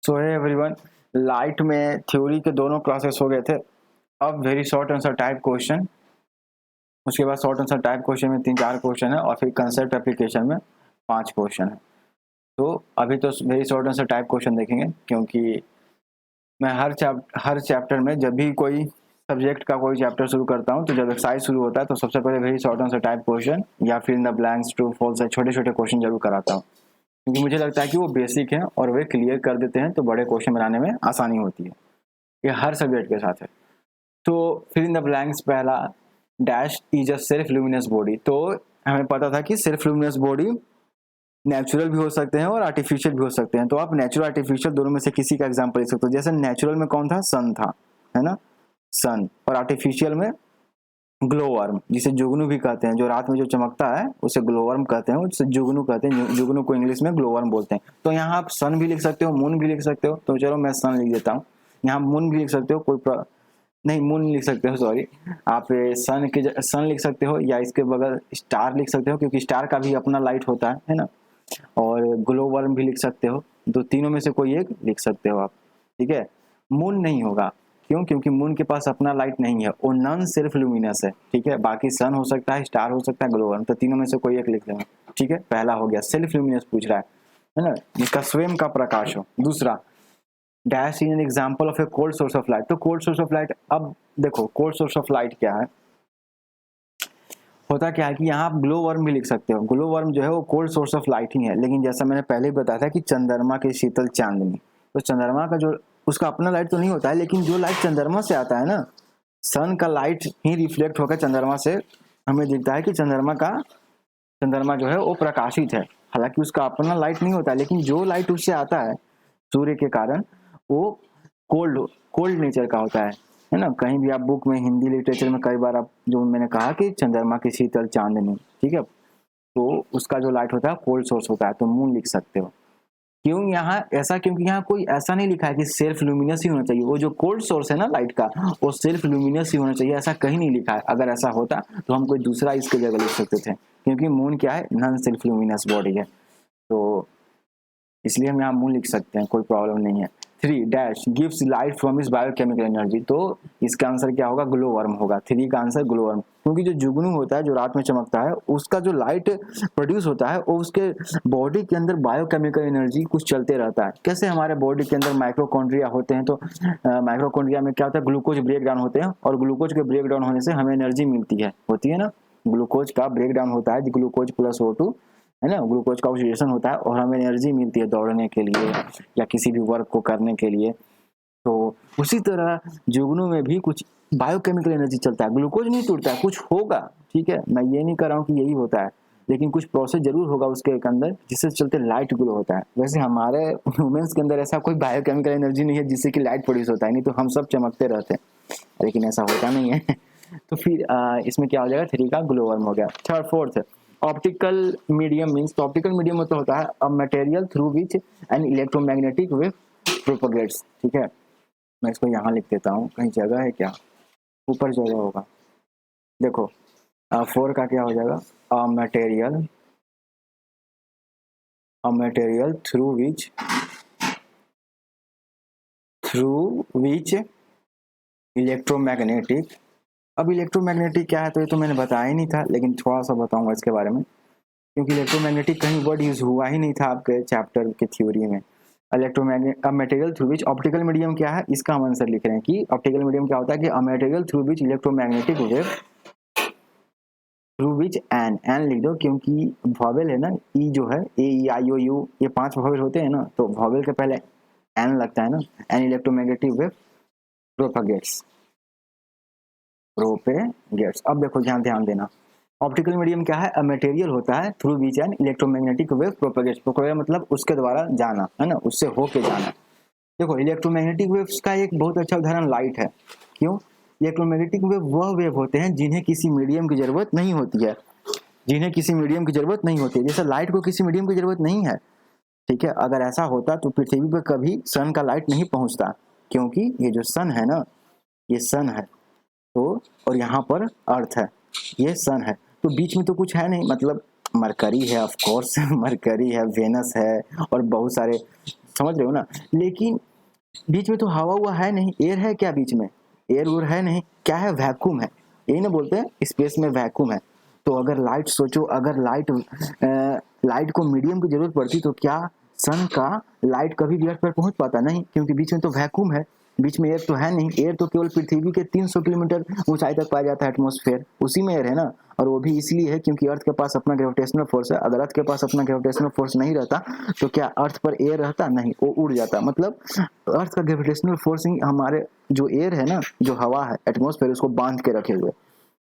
सो है everyone, light में theory के दोनों क्लासेस हो गए थे। अब very short answer type question, उसके बाद शॉर्ट आंसर टाइप क्वेश्चन में 3-4 क्वेश्चन है और फिर कंसेप्ट एप्लीकेशन में 5 क्वेश्चन है। तो अभी तो very short answer type question देखेंगे, क्योंकि मैं हर चैप्टर में जब भी कोई सब्जेक्ट का कोई चैप्टर शुरू करता हूँ तो जब एक्सरसाइज शुरू होता है तो सबसे पहले very short answer type question या फिर in the blanks, true false, छोटे छोटे क्वेश्चन जरूर कराता हूँ, क्योंकि मुझे लगता है कि वो बेसिक हैं और वे क्लियर कर देते हैं तो बड़े क्वेश्चन बनाने में आसानी होती है। ये हर सब्जेक्ट के साथ है। तो फिर इन द ब्लैंक्स, पहला dash is a self luminous body. तो हमें पता था कि सेल्फ ल्यूमिनस बॉडी नेचुरल भी हो सकते हैं और आर्टिफिशियल भी हो सकते हैं। तो आप नेचुरल आर्टिफिशियल दोनों में से किसी का एग्जांपल ले सकते हो। जैसे नेचुरल में कौन था? सन था, है ना, सन। और आर्टिफिशियल में ग्लो वर्म, जिसे जुगनू भी कहते हैं, जो रात में जो चमकता है उसे ग्लो वर्म कहते हैं, उसे जुगनू कहते हैं। जुगनू को इंग्लिश में ग्लो वर्म बोलते हैं। तो यहाँ आप सन भी लिख सकते हो, मून भी लिख सकते हो। तो चलो मैं सन लिख देता हूँ। यहाँ मून भी लिख सकते हो, नहीं मून लिख सकते हो, सॉरी। आप सन लिख सकते हो या इसके बगल स्टार लिख सकते हो, क्योंकि स्टार का भी अपना लाइट होता है ना। और ग्लो वर्म भी लिख सकते हो। तो तीनों में से कोई एक लिख सकते हो आप, ठीक है। मून नहीं होगा, क्यों? क्योंकि मून के पास अपना लाइट नहीं है, वो नॉन सेल्फ ल्यूमिनस है, ठीक है। बाकी सन हो सकता है, स्टार हो सकता है, ग्लो वर्म। तो तीनों में से कोई एक लिख लेंगे, ठीक है। पहला हो गया, सेल्फ ल्यूमिनस पूछ रहा है ना, जिसका स्वयं का प्रकाश हो। दूसरा, dash is an example of A cold source of light. तो कोल्ड सोर्स ऑफ लाइट, अब देखो कोल्ड सोर्स ऑफ लाइट क्या है, होता क्या है कि यहाँ आप ग्लो वर्म भी लिख सकते हो। ग्लो वर्म जो है वो कोल्ड सोर्स ऑफ लाइट ही है, लेकिन जैसा मैंने पहले ही बताया था कि चंद्रमा की शीतल चांदनी, तो चंद्रमा का जो उसका अपना लाइट तो नहीं होता है, लेकिन जो लाइट चंद्रमा से आता है ना, सन का लाइट ही रिफ्लेक्ट होकर चंद्रमा से हमें दिखता है कि चंद्रमा जो है वो प्रकाशित है। हालांकि उसका अपना लाइट नहीं होता है, लेकिन जो लाइट उससे आता है सूर्य के कारण, वो कोल्ड नेचर का होता है ना। कहीं भी आप बुक में, हिंदी लिटरेचर में कई बार आप, जो मैंने कहा कि चंद्रमा की शीतल चांदनी, ठीक है, तो उसका जो लाइट होता है कोल्ड सोर्स होता है। तो मून लिख सकते हो। क्यों यहाँ ऐसा? क्योंकि यहाँ कोई ऐसा नहीं लिखा है कि सेल्फ ल्यूमिनस ही होना चाहिए। वो जो कोल्ड सोर्स है ना लाइट का, वो सेल्फ ल्यूमिनस ही होना चाहिए, ऐसा कहीं नहीं लिखा है। अगर ऐसा होता तो हम कोई दूसरा इसके जगह लिख सकते थे, क्योंकि मून क्या है? नॉन सेल्फ ल्यूमिनस बॉडी है, तो इसलिए हम यहाँ मून लिख सकते हैं, कोई प्रॉब्लम नहीं है। 3 dash gives light from is biochemical energy. तो इसका आंसर क्या होगा? ग्लो वर्म होगा। 3 का आंसर ग्लो वर्म, क्योंकि जो जुगनू होता है, जो रात में चमकता है, उसका जो लाइट प्रोड्यूस होता है वो उसके बॉडी के अंदर बायोकेमिकल एनर्जी कुछ चलते रहता है। कैसे? हमारे बॉडी के अंदर माइक्रोकॉन्ड्रिया होते हैं, तो माइक्रोकॉन्ड्रिया में क्या होता है? ग्लूकोज ब्रेक डाउन होते हैं, और ग्लूकोज के ब्रेक डाउन होने से हमें एनर्जी मिलती है, होती है ना। ग्लूकोज का ब्रेक डाउन होता है, ग्लूकोज प्लस O2, है ना, ग्लूकोज का ऑक्सीडेशन होता है और हमें एनर्जी मिलती है दौड़ने के लिए या किसी भी वर्क को करने के लिए। तो उसी तरह जुगनू में भी कुछ बायोकेमिकल एनर्जी चलता है। ग्लूकोज नहीं टूटता है, कुछ होगा, ठीक है। मैं ये नहीं कर रहा हूँ कि यही होता है, लेकिन कुछ प्रोसेस जरूर होगा उसके अंदर जिससे चलते लाइट ग्लो होता है। वैसे हमारे ह्यूमंस के अंदर ऐसा कोई बायोकेमिकल एनर्जी नहीं है जिससे कि लाइट प्रोड्यूस होता है, नहीं तो हम सब चमकते रहते हैं, लेकिन ऐसा होता नहीं है। तो फिर इसमें क्या हो जाएगा? 3 का ग्लो वर्म हो गया। Third, fourth, optical medium means, तो ऑप्टिकल मीडियम मतलब होता है a material through which an electromagnetic wave propagates, ठीक है। मैं इसको यहाँ लिख देता हूँ, कहीं जगह है क्या? ऊपर जगह होगा, देखो 4 का क्या हो जाएगा? अ मटेरियल थ्रू विच इलेक्ट्रोमैग्नेटिक। अब इलेक्ट्रोमैग्नेटिक क्या है? तो ये तो मैंने बताया ही नहीं था, लेकिन थोड़ा सा बताऊंगा इसके बारे में, क्योंकि इलेक्ट्रोमैग्नेटिक कहीं वर्ड यूज हुआ ही नहीं था आपके चैप्टर के थ्योरी में। इलेक्ट्रोमैग्नेट अ मटेरियल थ्रू विच, ऑप्टिकल मीडियम क्या है? इसका हम आंसर लिख रहे हैं कि ऑप्टिकल मीडियम क्या होता है कि अ material through which electromagnetic wave, through which N लिख दो, क्योंकि वॉवेल है ना, ई जो है, A E I O U, ये 5 वॉवेल होते हैं ना, तो वॉवेल के पहले एन लगता है ना। An electromagnetic wave propagates. अब देखो ध्यान देना, ऑप्टिकल मीडियम क्या है? अ मटेरियल होता है through which an electromagnetic wave propagates. Propagate मतलब उसके द्वारा जाना, है ना, उससे होके जाना। देखो इलेक्ट्रोमैग्नेटिक वेव्स का एक बहुत अच्छा उदाहरण लाइट है। क्यों? इलेक्ट्रोमैग्नेटिक वेव वह वेव होते हैं जिन्हें किसी मीडियम की जरूरत नहीं होती है, जैसे लाइट को किसी मीडियम की जरूरत नहीं है, ठीक है। अगर ऐसा होता तो पृथ्वी पर कभी सन का लाइट नहीं पहुंचता, क्योंकि ये जो सन है ना, ये सन है, तो और यहाँ पर अर्थ है, ये सन है, तो बीच में तो कुछ है नहीं। मतलब मरकरी है, ऑफ कोर्स मरकरी है, वेनस है, और बहुत सारे समझ रहे हो ना। लेकिन बीच में तो हवा हुआ है नहीं, एयर है क्या बीच में, एयर वूर है नहीं, क्या है, वैक्यूम है, यही ना बोलते हैं स्पेस में वैक्यूम है। तो अगर लाइट सोचो, अगर लाइट को मीडियम की जरूरत पड़ती तो क्या सन का लाइट कभी भी अर्थ पर पहुंच पाता, नहीं, क्योंकि बीच में तो वैक्यूम है, बीच में एयर तो है नहीं, एयर तो केवल पृथ्वी के 300 किलोमीटर ऊंचाई तक पाया जाता है एटमॉस्फेयर, उसी में एयर है ना। और वो भी इसलिए है क्योंकि अर्थ के पास अपना ग्रेविटेशनल फोर्स है, अगर अर्थ के पास अपना ग्रेविटेशनल फोर्स नहीं रहता तो क्या अर्थ पर एयर रहता, नहीं, वो उड़ जाता। मतलब अर्थ का ग्रेविटेशनल फोर्स ही हमारे जो एयर है ना, जो हवा है एटमॉस्फेयर, उसको बांध के रखे हुए,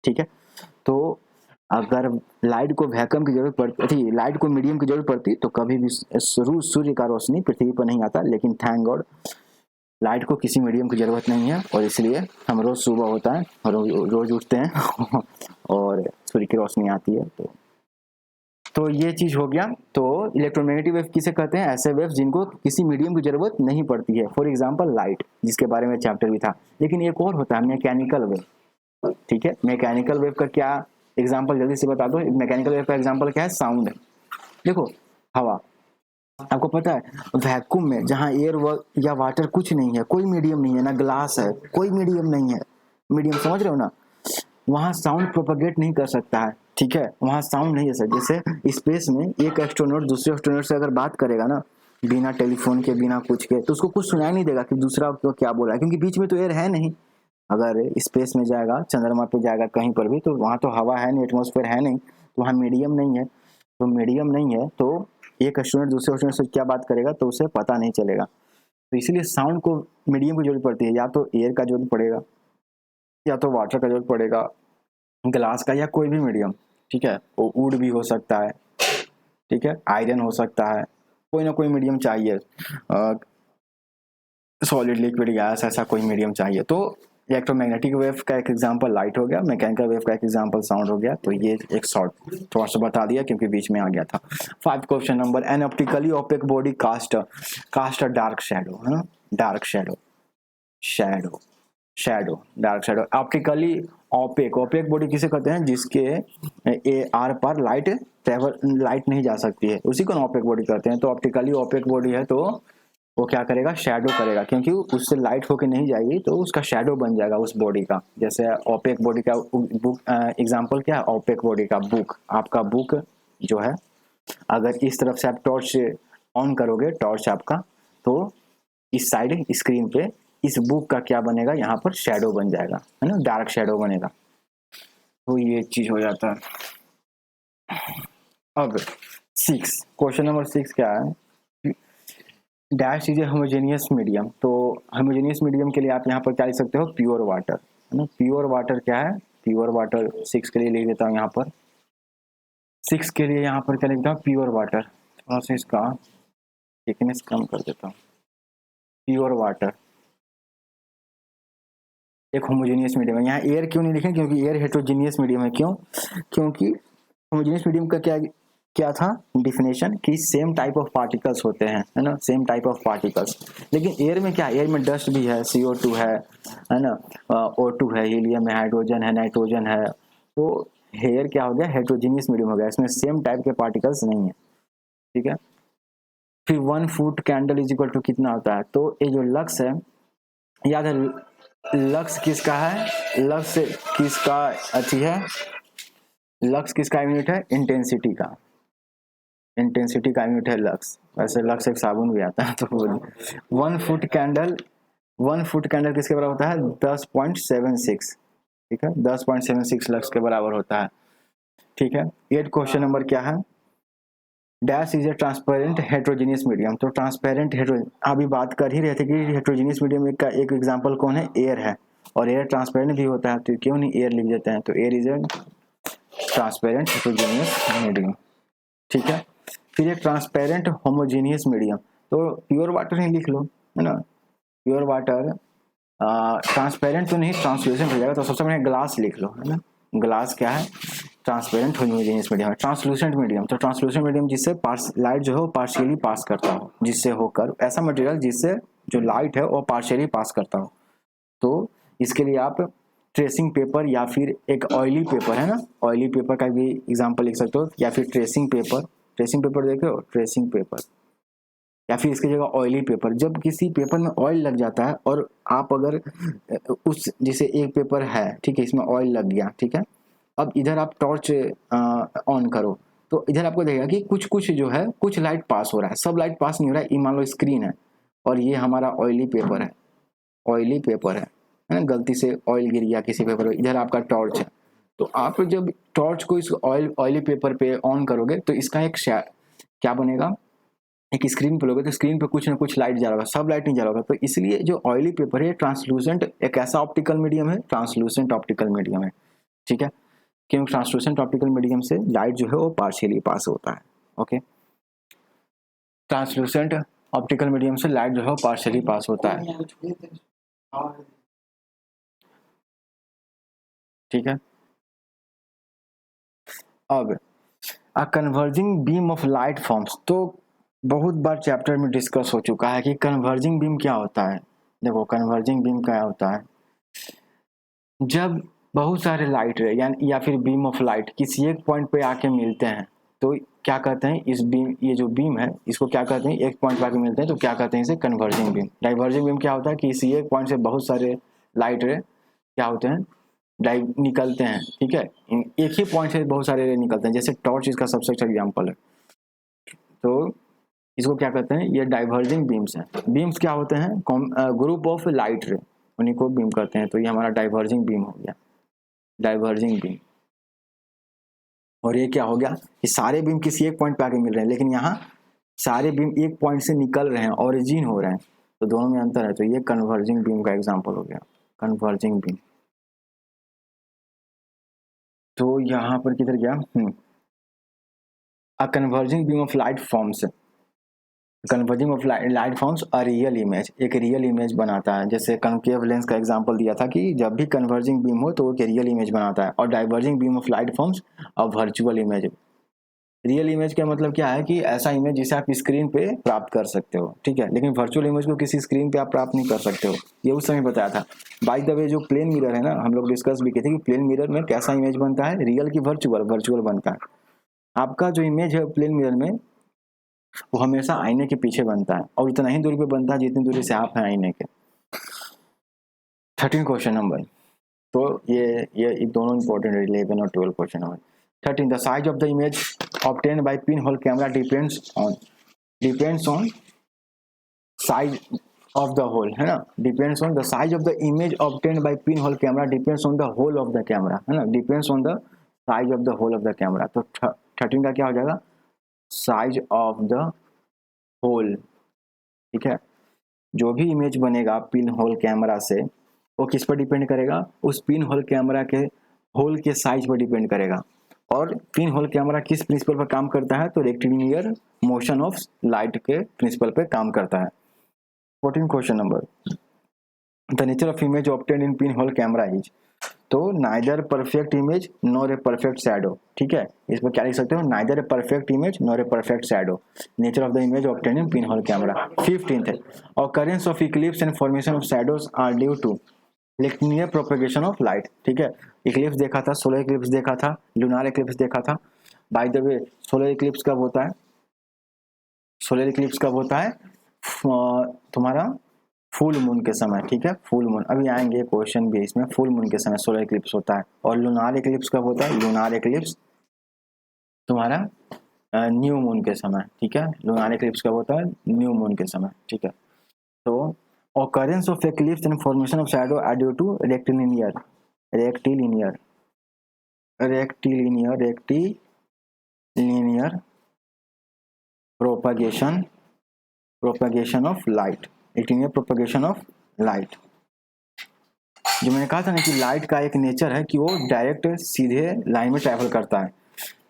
ठीक है। तो अगर लाइट को वैक्यूम की जरूरत पड़ती थी, लाइट को मीडियम की जरूरत पड़ती तो कभी भी सूर्य का रोशनी पृथ्वी पर नहीं आता। लेकिन थैंक गॉड लाइट को किसी मीडियम की जरूरत नहीं है, और इसलिए हम रोज सुबह होता है, रोज उठते हैं और सूर्य की रोशनी आती है। तो ये चीज हो गया। तो इलेक्ट्रोमैग्नेटिक वेव किसे कहते हैं, ऐसे वेव जिनको किसी मीडियम की जरूरत नहीं पड़ती है, फॉर एग्जांपल लाइट, जिसके बारे में चैप्टर भी था। लेकिन एक और होता है मैकेनिकल वेव, ठीक है। मैकेनिकल वेव का क्या एग्जांपल जल्दी से बता दो। मैकेनिकल वेव का एग्जांपल क्या है, साउंड। देखो हवा, आपको पता है वैक्यूम में जहाँ एयर या वाटर कुछ नहीं है, कोई मीडियम नहीं है, ना ग्लास है, कोई मीडियम नहीं है, मीडियम समझ रहे हो ना, वहां साउंड प्रोपगेट नहीं कर सकता है, ठीक है, वहां साउंड नहीं है सर। जैसे स्पेस में एक एस्ट्रोनॉट दूसरे एस्ट्रोनॉट से अगर बात करेगा ना, बिना टेलीफोन के बिना कुछ के, तो उसको कुछ सुनाई नहीं देगा कि दूसरा तो क्या बोला है, क्योंकि बीच में तो एयर है नहीं। अगर स्पेस में जाएगा, चंद्रमा पे जाएगा कहीं पर भी, तो वहां तो हवा है नहीं, एटमॉस्फेयर है नहीं, तो वहां मीडियम नहीं है। तो मीडियम नहीं है तो एक एस्ट्रोनॉट दूसरे एस्ट्रोनॉट से क्या बात करेगा तो उसे पता नहीं चलेगा। तो इसीलिए साउंड को मीडियम की जरूरत पड़ती है, या तो एयर का जरूरत पड़ेगा, या तो वाटर का जरूरत पड़ेगा, ग्लास का, या कोई भी मीडियम, ठीक है। वो वुड भी हो सकता है, ठीक है, आयरन हो सकता है, कोई ना कोई मीडियम चाहिए, सॉलिड लिक्विड गैस, ऐसा कोई मीडियम चाहिए। तो इलेक्ट्रोमैग्नेटिक वेव का एक एग्जांपल लाइट हो गया, मैकेनिकल वेव का एक एग्जांपल साउंड हो गया। तो ये एक शॉर्ट थोड़ा सा बता दिया क्योंकि बीच में आ गया था। 5 question number, an optically opaque body cast a dark shadow, है ना, dark shadow, shadow, shadow, dark shadow. Optically opaque, opaque body किसे कहते हैं, जिसके आर पार लाइट नहीं जा सकती है, उसी को ओपेक बॉडी कहते हैं। तो ऑप्टिकली ओपेक बॉडी है तो वो क्या करेगा, शैडो करेगा, क्योंकि उससे लाइट होके नहीं जाएगी तो उसका शैडो बन जाएगा उस बॉडी का। जैसे ओपेक बॉडी का बुक एग्जांपल क्या है, ओपेक बॉडी का बुक, आपका बुक जो है, अगर इस तरफ से आप टॉर्च ऑन करोगे, टॉर्च आपका, तो इस साइड स्क्रीन पे इस बुक का क्या बनेगा, यहाँ पर शैडो बन जाएगा, है ना, डार्क शैडो बनेगा। तो ये चीज हो जाता है। अब 6 क्वेश्चन नंबर 6 क्या है, dash is a homogeneous medium. तो होमोजेनियस मीडियम के लिए आप यहाँ पर क्या लिख सकते हो, प्योर वाटर, है ना। प्योर वाटर क्या है, प्योर वाटर 6 के लिए लिख देता हूँ यहाँ पर, 6 के लिए यहाँ पर क्या लिखता हूँ, प्योर वाटर। थोड़ा सा इसका थिकनेस कम कर देता हूँ। प्योर वाटर एक होमोजेनियस मीडियम है। यहाँ एयर क्यों नहीं लिखें, क्योंकि एयर हेट्रोजीनियस मीडियम है। क्यों, क्योंकि होमोजेनियस मीडियम का क्या था डिफिनेशन, कि सेम टाइप ऑफ पार्टिकल्स होते हैं, है ना, सेम टाइप ऑफ पार्टिकल्स। लेकिन एयर में क्या, एयर में डस्ट भी है, CO2 है ना, O2 है, हीलियम है, हाइड्रोजन है, नाइट्रोजन है। तो एयर क्या हो गया, हेट्रोजीनियस मीडियम हो गया, इसमें सेम टाइप के पार्टिकल्स नहीं है, ठीक है। फिर 1 foot candle is equal to कितना होता है, तो ये जो लक्स है, याद है लक्स किसका है, लक्स किसका अच्छी है, लक्स किसका यूनिट है, इंटेंसिटी का, इंटेंसिटी का यूनिट है लक्स। वैसे लक्स एक साबुन भी आता है। तो 1 फुट कैंडल, 1 फुट कैंडल किसके बराबर होता है, 10.76, ठीक है, 10.76 लक्स के बराबर होता है, ठीक है। 8 क्वेश्चन नंबर क्या है, dash is a transparent heterogeneous medium. तो ट्रांसपेरेंट अभी बात कर ही रहे थे कि हेट्रोजीनियस मीडियम का एक एग्जांपल कौन है, एयर है, और एयर ट्रांसपेरेंट भी होता है, तो क्यों नहीं एयर लिख देते हैं। तो air is a transparent heterogeneous medium, ठीक है। फिर एक ट्रांसपेरेंट होमोजीनियस मीडियम, तो प्योर वाटर ही लिख लो, है ना, प्योर वाटर ट्रांसपेरेंट तो नहीं, ट्रांसल्यूसेंट हो जाएगा, तो सबसे पहले ग्लास लिख लो, है ना, ग्लास क्या है, ट्रांसपेरेंट होमोजेनियस मीडियम है। ट्रांसलूसेंट मीडियम, तो ट्रांसलूसेंट मीडियम जिससे लाइट जो है वो पार्शियली पास करता हो, जिससे होकर ऐसा मटेरियल जिससे जो लाइट है वो पार्शियली पास करता हो। तो इसके लिए आप ट्रेसिंग पेपर या फिर एक ऑयली पेपर, है ना, ऑयली पेपर का भी एग्जांपल लिख सकते हो, या फिर ट्रेसिंग पेपर, ट्रेसिंग पेपर देखे हो, ट्रेसिंग पेपर या फिर इसकी जगह ऑयली पेपर। जब किसी पेपर में ऑयल लग जाता है और आप अगर उस जैसे एक पेपर है, ठीक है, इसमें ऑयल लग गया, ठीक है, अब इधर आप टॉर्च ऑन करो तो इधर आपको देखेगा कि कुछ कुछ जो है कुछ लाइट पास हो रहा है, सब लाइट पास नहीं हो रहा है। ये मान लो स्क्रीन है और ये हमारा ऑयली पेपर है, ऑयली पेपर है ना, गलती से ऑयल गिर गया किसी पेपर पर, इधर आपका टॉर्च है। तो आप जब टॉर्च को इस ऑयली पेपर पे ऑन करोगे तो इसका एक क्या बनेगा, एक स्क्रीन पे लोगे तो स्क्रीन पे कुछ ना कुछ लाइट जा रहा होगा, सब लाइट नहीं जा रहा होगा। तो इसलिए जो ऑयली पेपर है ट्रांसलूसेंट एक ऐसा ऑप्टिकल मीडियम है, ट्रांसलूसेंट ऑप्टिकल मीडियम है, ठीक है, क्योंकि ट्रांसलूसेंट ऑप्टिकल मीडियम से लाइट जो है वो पार्शियली पास होता है। ओके, ट्रांसलूसेंट ऑप्टिकल मीडियम से लाइट जो है पार्शियली पास होता है, ठीक है। अब a converging beam of light forms, तो बहुत बार चैप्टर में डिस्कस हो चुका है कि कन्वर्जिंग बीम क्या होता है। देखो कन्वर्जिंग बीम क्या होता है, जब बहुत सारे लाइट रे या फिर बीम ऑफ लाइट किसी एक पॉइंट पे आके मिलते हैं तो क्या कहते हैं, इस बीम, ये जो बीम है इसको क्या कहते हैं, एक पॉइंट पे आके मिलते हैं तो क्या कहते हैं इसे, कन्वर्जिंग बीम। डाइवर्जिंग बीम क्या होता है कि इसी एक पॉइंट से बहुत सारे लाइट रे क्या होते हैं, निकलते हैं, ठीक है, एक ही पॉइंट से बहुत सारे रे निकलते हैं, जैसे टॉर्च इसका सबसे अच्छा एग्जाम्पल है। तो इसको क्या कहते हैं, ये डाइवर्जिंग बीम्स हैं। बीम्स क्या होते हैं, ग्रुप ऑफ लाइट रे, उन्हीं को बीम कहते हैं। तो ये हमारा डाइवर्जिंग बीम हो गया, डाइवर्जिंग बीम। और ये क्या हो गया कि सारे बीम किसी एक पॉइंट पे आके मिल रहे हैं, लेकिन यहाँ सारे बीम एक पॉइंट से निकल रहे हैं, ओरिजिन हो रहे हैं, तो दोनों में अंतर है। तो ये कन्वर्जिंग बीम का एग्जाम्पल हो गया, कन्वर्जिंग बीम। तो यहाँ पर किधर गया, a converging beam of light forms, converging of light forms a real image, एक रियल इमेज बनाता है। जैसे कनकेव लेंस का एग्जांपल दिया था कि जब भी कन्वर्जिंग बीम हो तो वो एक रियल इमेज बनाता है। और diverging beam of light forms a virtual image. Real image का मतलब क्या है कि ऐसा इमेज जिसे आप स्क्रीन पे प्राप्त कर सकते हो, ठीक है, लेकिन वर्चुअल इमेज को किसी स्क्रीन पे आप प्राप्त नहीं कर सकते हो। ये उस समय बताया था। बाय द वे जो प्लेन मिरर है ना, हम लोग डिस्कस भी किए थे कि प्लेन मिरर में कैसा इमेज बनता है, रियल की वर्चुअल, वर्चुअल बनता है। आपका जो इमेज है प्लेन मिरर में वो हमेशा आईने के पीछे बनता है और उतना ही दूरी पे बनता है जितनी दूरी से आप हैं आईने के। 13 क्वेश्चन नंबर, तो ये दोनों इंपॉर्टेंट है, 11 और 12 question number. 13, the size of the image obtained by pin hole camera depends on size of the hole, है ना, depends on the size of the image obtained by pin hole camera depends on the hole of the camera, है ना, depends on the size of the hole of the camera. तो 13 का क्या हो जाएगा, size of the whole, ठीक है। जो भी इमेज बनेगा पिन होल कैमरा से वो किस पर डिपेंड करेगा, उस पिन होल कैमरा के होल के साइज पर डिपेंड करेगा। और पिन होल कैमरा किस प्रिंसिपल पर काम करता है, तो रेक्टिलिनियर मोशन ऑफ लाइट के प्रिंसिपल पर काम करता है। 14 question number, the nature of image obtained in pin hole camera is, तो neither perfect image nor a perfect shadow, ठीक है, इस पर क्या लिख सकते हो, neither a perfect image nor a perfect shadow, nature of the image obtained in pin hole camera. 15th है, occurrence of eclipse and formation of shadows are due to linear propagation of light, ठीक है। Eclipse देखा था, solar Eclipse देखा था, lunar Eclipse देखा था। By the way solar Eclipse कब होता है, सोलर इक्लिप्स कब होता है, तुम्हारा फुल मून के समय, ठीक है, फुल मून, अभी आएंगे क्वेश्चन भी इसमें, फुल मून के समय सोलर इक्लिप्स होता है। और लूनार इक्लिप्स कब होता है, लूनार इक्लिप्स तुम्हारा न्यू मून के समय, ठीक है, लूनार इक्लिप्स कब होता है, न्यू मून के समय, ठीक है। तो occurrence of eclipse and formation of shadow are due to rectilinear propagation of light, rectilinear propagation of light। जो मैंने कहा था ना कि लाइट का एक नेचर है कि वो डायरेक्ट सीधे लाइन में ट्रैवल करता है।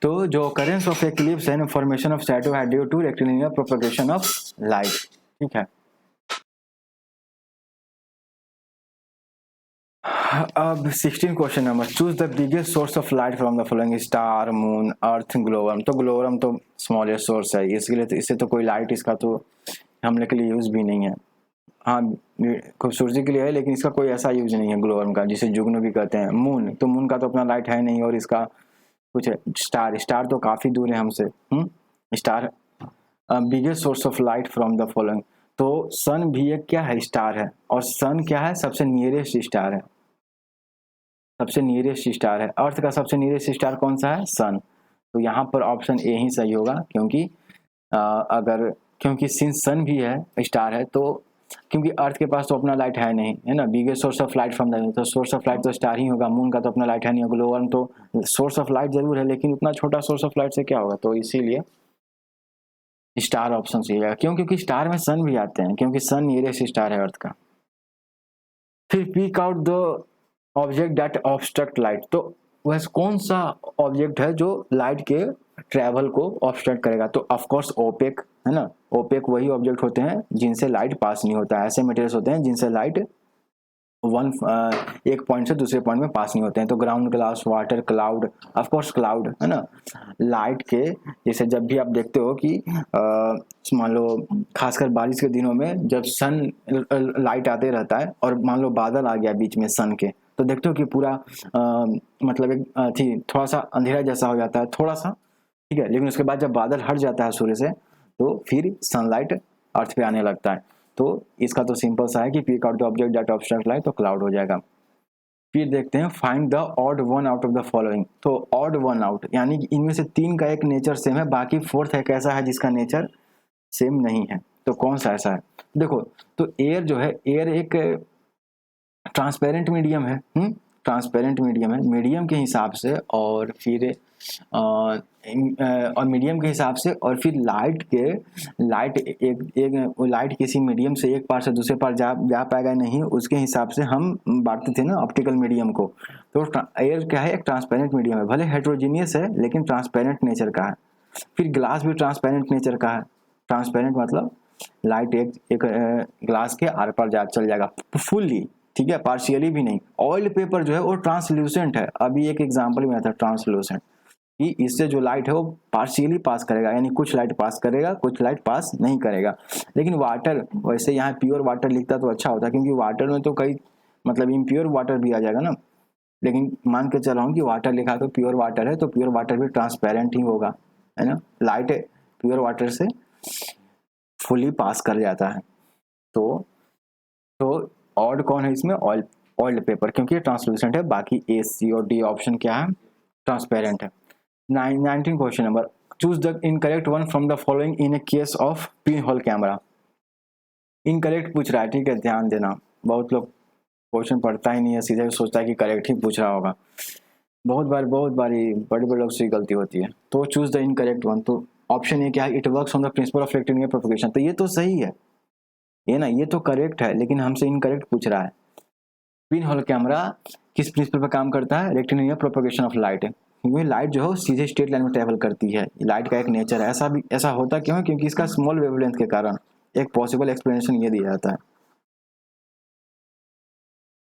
तो जो occurrence of eclipse and formation of shadow are due to rectilinear propagation of light, ठीक है। अब 16 question number, choose the biggest source of light from the following, star, moon, earth, glow worm. तो glow worm तो smallest source है, इसके लिए तो इससे तो कोई लाइट इसका तो हम लोग के लिए यूज भी नहीं है। हाँ खूबसूरती के लिए है, लेकिन इसका कोई ऐसा यूज नहीं है ग्लोवम का, जिसे जुगनू भी कहते हैं। मून, तो मून का तो अपना लाइट है नहीं, और इसका कुछ है। स्टार, स्टार तो काफी दूर है हमसे, star biggest source of light from the following. तो सन भी एक क्या है, स्टार है, और सन क्या है, सबसे नियरेस्ट स्टार है, सबसे नियरेस्ट स्टार है। अर्थ का सबसे नियरेस्ट स्टार कौन सा है, सन। तो यहाँ पर ऑप्शन ए ही सही होगा, क्योंकि अगर क्योंकि सिंस सन भी है स्टार है, तो क्योंकि अर्थ के पास तो अपना लाइट है नहीं, है ना, biggest source of light from the, तो सोर्स ऑफ लाइट तो स्टार ही होगा, मून का तो अपना लाइट है नहीं, ग्लोवर्म तो सोर्स ऑफ लाइट जरूर है लेकिन उतना छोटा सोर्स ऑफ लाइट से क्या होगा, तो इसीलिए स्टार ऑप्शन सही है। क्यों, क्योंकि स्टार में सन भी आते हैं, क्योंकि सन नियरेस्ट स्टार है अर्थ का। फिर peak out the object that obstruct light, तो वह कौन सा ऑब्जेक्ट है जो लाइट के ट्रैवल को ऑब्स्ट्रक्ट करेगा, तो ऑफकोर्स ओपेक, है ना। ओपेक वही ऑब्जेक्ट होते हैं जिनसे लाइट पास नहीं होता है, ऐसे मटेरियल्स होते हैं जिनसे लाइट एक पॉइंट से दूसरे पॉइंट में पास नहीं होते हैं। तो ground glass, water, cloud, of course cloud, है ना। लाइट के जैसे जब भी आप देखते हो कि मान लो खासकर बारिश के दिनों में जब सन लाइट आते रहता है और मान लो बादल आ गया बीच में सन के, तो देखते हो कि पूरा मतलब एक थी थोड़ा सा अंधेरा जैसा हो जाता है थोड़ा सा, ठीक है, लेकिन उसके बाद जब बादल हट जाता है सूर्य से तो फिर सनलाइट अर्थ पे आने लगता है। तो इसका तो सिंपल सा है कि pick out the object that obstruct light, तो क्लाउड हो जाएगा। फिर देखते हैं find the odd one out of the following, तो ऑड वन आउट यानी कि इनमें से 3 का एक नेचर सेम है, बाकी फोर्थ एक ऐसा है जिसका नेचर सेम नहीं है, तो कौन सा ऐसा है। देखो, तो एयर जो है, एयर एक ट्रांसपेरेंट मीडियम है, ट्रांसपेरेंट मीडियम है, मीडियम के हिसाब से, और फिर और मीडियम के हिसाब से, और फिर लाइट एक लाइट किसी मीडियम से एक पार से दूसरे पार जा पाएगा नहीं, उसके हिसाब से हम बांटते थे ना ऑप्टिकल मीडियम को। तो एयर क्या है, एक ट्रांसपेरेंट मीडियम है, भले हेट्रोजीनियस है लेकिन ट्रांसपेरेंट नेचर का है। फिर ग्लास भी ट्रांसपेरेंट नेचर का है, ट्रांसपेरेंट मतलब लाइट एक ग्लास के आर पार चल जाएगा फुल्ली, ठीक है, पार्शियली भी नहीं। ऑयल पेपर जो है वो ट्रांसल्यूसेंट है, अभी एक एग्जांपल में था ट्रांसल्यूसेंट, कि इससे जो लाइट है वो पार्शियली पास करेगा, यानी कुछ लाइट पास करेगा कुछ लाइट पास नहीं करेगा। लेकिन वाटर, वैसे यहाँ प्योर वाटर लिखता तो अच्छा होता, क्योंकि वाटर में तो कई मतलब इम्प्योर वाटर भी आ जाएगा ना, लेकिन मान के चल रहा हूँ कि वाटर लिखा तो प्योर वाटर है, तो प्योर वाटर भी ट्रांसपेरेंट ही होगा, है ना। लाइट प्योर वाटर से फुली पास कर जाता है। तो ऑड कौन है इसमें, ऑयल पेपर, क्योंकि ये ट्रांसलूसेंट है, बाकी ए सी और डी ऑप्शन क्या है, ट्रांसपेरेंट है। 19 question number, choose the incorrect one from the following in A case of pin hole camera. Incorrect पूछ रहा है, ठीक है, ध्यान देना, बहुत लोग क्वेश्चन पढ़ता ही नहीं है, सीधे सोचता है कि करेक्ट ही पूछ रहा होगा। बहुत बार बड़े बड़े लोग से गलती होती है। तो चूज द इनकरेक्ट वन, तो ऑप्शन ए क्या है, it works on the principle of rectilinear propagation, तो ये तो सही है, ये ना, ये तो करेक्ट है, लेकिन हमसे इनकरेक्ट पूछ रहा है। पिन होल कैमरा किस प्रिंसिपल पर काम करता है, रेक्टिलिनियर प्रोपगेशन ऑफ लाइट, क्योंकि लाइट जो है सीधे स्ट्रेट लाइन में ट्रेवल करती है, लाइट का एक नेचर है। ऐसा होता क्यों है, क्योंकि इसका स्मॉल वेवलेंथ के कारण। एक पॉसिबल एक्सप्लेनेशन ये दिया जाता है।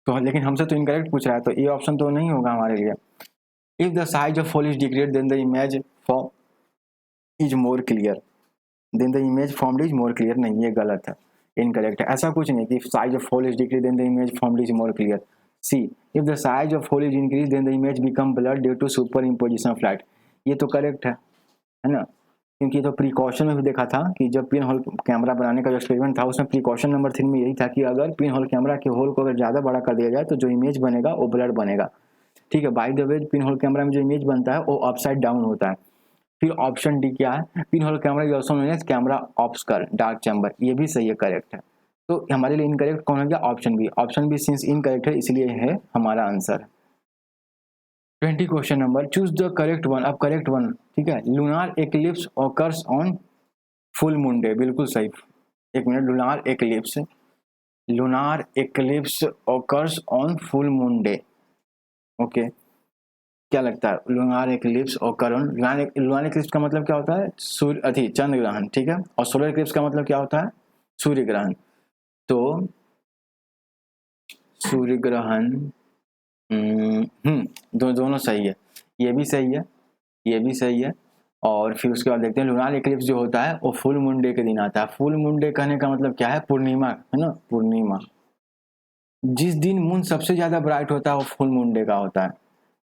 तो लेकिन हमसे तो इनकरेक्ट पूछ रहा है, तो ये ऑप्शन तो नहीं होगा हमारे लिए। If the size of hole is degrade then the image form is more clear, then the image formed is more clear, नहीं, ये गलत है, इनकरेक्ट है। ऐसा कुछ नहीं कि size of hole is decrease then the image formed is more clear. See, if the size of hole is increase then the image become blur due to superimposition of light, ये तो correct है ना, क्योंकि तो precaution में भी देखा था कि जब पिन होल कैमरा बनाने का जो एक्सपेरिमेंट था उसमें प्रिकॉशन नंबर 3 में यही था कि अगर पिन होल कैमरा के होल को अगर ज़्यादा बड़ा कर दिया जाए तो जो इमेज बनेगा वो ब्लर बनेगा, ठीक है। By the way pin hole camera में जो इमेज बनता है वो अपसाइड डाउन होता है। फिर ऑप्शन डी क्या है, pin hole camera is also known as camera obscura dark chamber, ये भी सही है, करेक्ट है। तो हमारे लिए इनकरेक्ट कौन हो गया, option B. Option B since incorrect है इसलिए है हमारा आंसर। 20 question number, choose the correct one, अब करेक्ट वन, ठीक है। Lunar eclipse occurs on full moon day, बिल्कुल सही। एक मिनट, lunar eclipse occurs on full moon day, okay. क्या लगता है, lunar eclipse occur on, lunar eclipse का मतलब क्या होता है, सूर्य चंद्र ग्रहण, ठीक है, और सोलर एक्लिप्स का मतलब क्या होता है, सूर्य ग्रहण। तो सूर्य ग्रहण दोनों सही है, ये भी सही है, ये भी सही है। और फिर उसके बाद देखते हैं लूनार एक्लिप्स जो होता है वो फुल मून डे के दिन आता है। फुल मून डे कहने का मतलब क्या है, पूर्णिमा, है ना, पूर्णिमा। जिस दिन मून सबसे ज्यादा ब्राइट होता है वो फुल मून डे का होता है।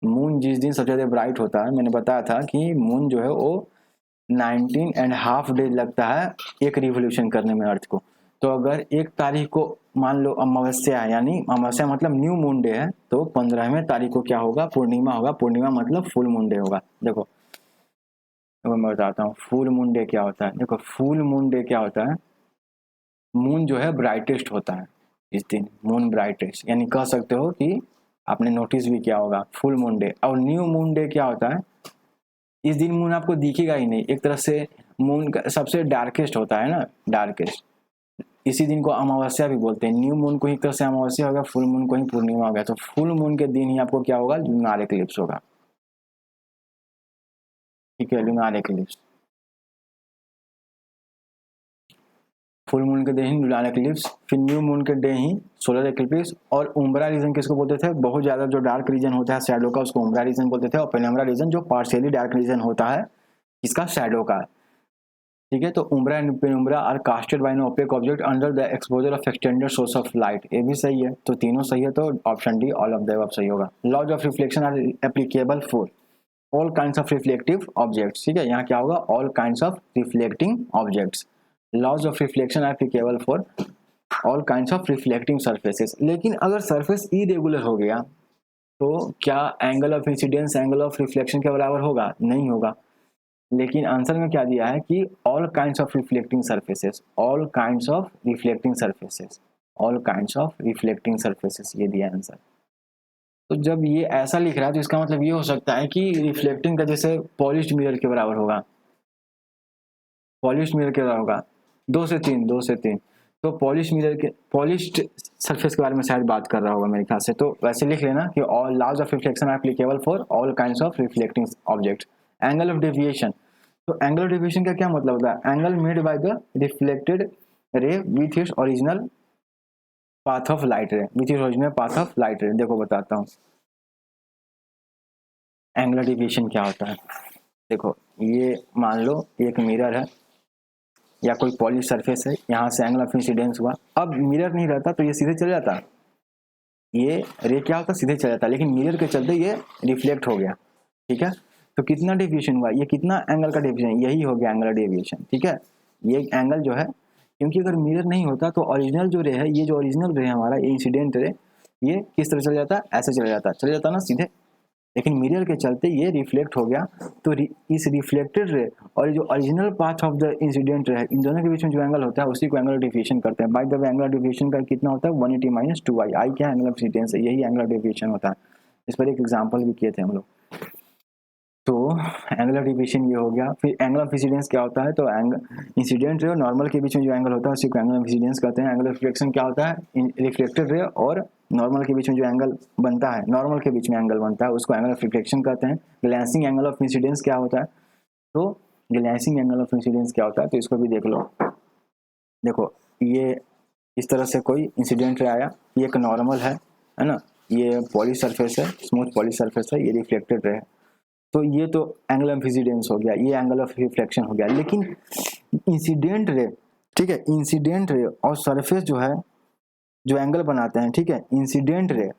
मून जिस दिन सबसे ज्यादा ब्राइट होता है, मैंने बताया था कि मून जो है वो 19.5 डेज लगता है एक रिवोल्यूशन करने में अर्थ को। तो अगर 1 तारीख को मान लो अमावस्या है, यानी अमावस्या मतलब न्यू मून डे है, तो 15वें तारीख को क्या होगा, पूर्णिमा होगा। पूर्णिमा मतलब फुल मून डे होगा। देखो मैं बताता हूँ फुल मून डे क्या होता है। देखो फुल मून डे क्या होता है, मून जो है ब्राइटेस्ट होता है इस दिन, मून ब्राइटेस्ट, यानी कह सकते हो कि आपने नोटिस भी किया होगा फुल मून डे। और न्यू मून डे क्या होता है, इस दिन मून आपको दिखेगा ही नहीं, एक तरह से मून का सबसे डार्केस्ट होता है ना, डार्केस्ट। इसी दिन को अमावस्या भी बोलते हैं। न्यू मून को ही एक तरह से अमावस्या होगा, फुल मून को ही पूर्णिमा होगा। तो फुल मून के दिन ही आपको क्या होगा, लूनार एक्लिप्स होगा। ठीक है, लूनार एक्लिप्स फुल मून के डे ही लूनार एक्लिप्स, फिर न्यू मून के डे ही सोलर एक्लिप्स। और उम्ब्रा रीजन किसको बोलते थे, बहुत ज्यादा जो डार्क रीजन होता है शैडो का, उसको उम्ब्रा रीजन बोलते थे। और पेनम्ब्रा रीजन जो पार्शियली डार्क रीजन होता है इसका शैडो का। ठीक है, तो umbra and penumbra are casted by an opaque object under the exposure of extended source of light. ये भी सही है, तो तीनों सही है, तो option D all of the above सही होगा। Laws of reflection are applicable for all kinds of reflective objects. ठीक है, यहाँ क्या होगा, all kinds of reflecting objects. Laws of reflection are applicable for all kinds of reflecting surfaces. लेकिन अगर surface irregular हो गया तो क्या angle of incidence angle of reflection के बराबर होगा, नहीं होगा। लेकिन आंसर में क्या दिया है कि all kinds of reflecting surfaces, all kinds of reflecting surfaces, all kinds of reflecting surfaces, ये दिया आंसर। तो जब ये ऐसा लिख रहा है तो इसका मतलब ये हो सकता है कि रिफ्लेक्टिंग का जैसे पॉलिश्ड मिरर के बराबर होगा, पॉलिश्ड मिरर के बराबर होगा। 2 से 3 तो पॉलिश मिरर के, पॉलिश्ड सरफेस के बारे में शायद बात कर रहा होगा मेरे ख्याल से। तो वैसे लिख लेना कि all laws of reflection are applicable for all kinds of reflecting objects. Angle of deviation, तो एंगल ऑफ डेविएशन का क्या मतलब होता है, angle made by the reflected ray with its original path of light ray, with its original path of light ray. देखो बताता हूँ angle of deviation क्या होता है। देखो ये मान लो एक मिरर है या कोई पॉलिश सरफेस है, यहाँ से एंगल ऑफ इंसिडेंस हुआ। अब मिरर नहीं रहता तो ये सीधे चले जाता, ये रे क्या होता, सीधे चला जाता, लेकिन मिरर के चलते ये रिफ्लेक्ट हो गया। ठीक है, तो कितना डेविएशन हुआ, ये कितना एंगल का डेविएशन, यही हो गया एंगल डेविएशन। ठीक है, ये एंगल जो है, क्योंकि अगर मिरर नहीं होता तो ओरिजिनल जो रे है, ये जो ओरिजिनल रे हमारा, ये इंसिडेंट रे, ये किस तरह चला जाता, ऐसे चला जाता ना सीधे। लेकिन मिरर के चलते ये रिफ्लेक्ट हो गया। तो इस रिफ्लेक्टेड रे और जो original path of the incident ray, इन दोनों के बीच में जो एंगल होता है उसी को एंगल ऑफ डेविएशन करते हैं। By the way angle of deviation का कितना होता है, 180 माइनस 2i। आई क्या एंगल ऑफ इंसिडेंस है, यही एंगल ऑफ डेविएशन होता है। इस पर एक एग्जाम्पल भी किए थे हम लोग। तो एंगल ऑफ डेविएशन ये हो गया। फिर एंगल ऑफ इंसिडेंस क्या होता है, तो एंगल इंसिडेंट रे और नॉर्मल के बीच में जो एंगल होता है उसी को एंगल ऑफ इंसिडेंस कहते हैं। एंगल ऑफ रिफ्लेक्शन क्या होता है, रिफ्लेक्टेड रे और नॉर्मल के बीच में जो एंगल बनता है, नॉर्मल के बीच में एंगल बनता है, उसको एंगल ऑफ रिफ्लेक्शन कहते हैं। ग्लैंसिंग एंगल ऑफ इंसिडेंस क्या होता है, तो ग्लैंसिंग एंगल ऑफ इंसिडेंस क्या होता है, तो इसको भी देख लो। देखो ये इस तरह से कोई इंसिडेंट रे आया, ये एक नॉर्मल है ना, ये पॉलिश सरफेस है, स्मूथ पॉलिश सरफेस है, ये रिफ्लेक्टेड रे है। तो ये तो एंगल ऑफ इंसिडेंस हो गया, ये एंगल ऑफ रिफ्लेक्शन हो गया। लेकिन इंसिडेंट रे, ठीक है, इंसिडेंट रे और सरफेस जो है, जो एंगल बनाते हैं, ठीक है, इंसिडेंट रे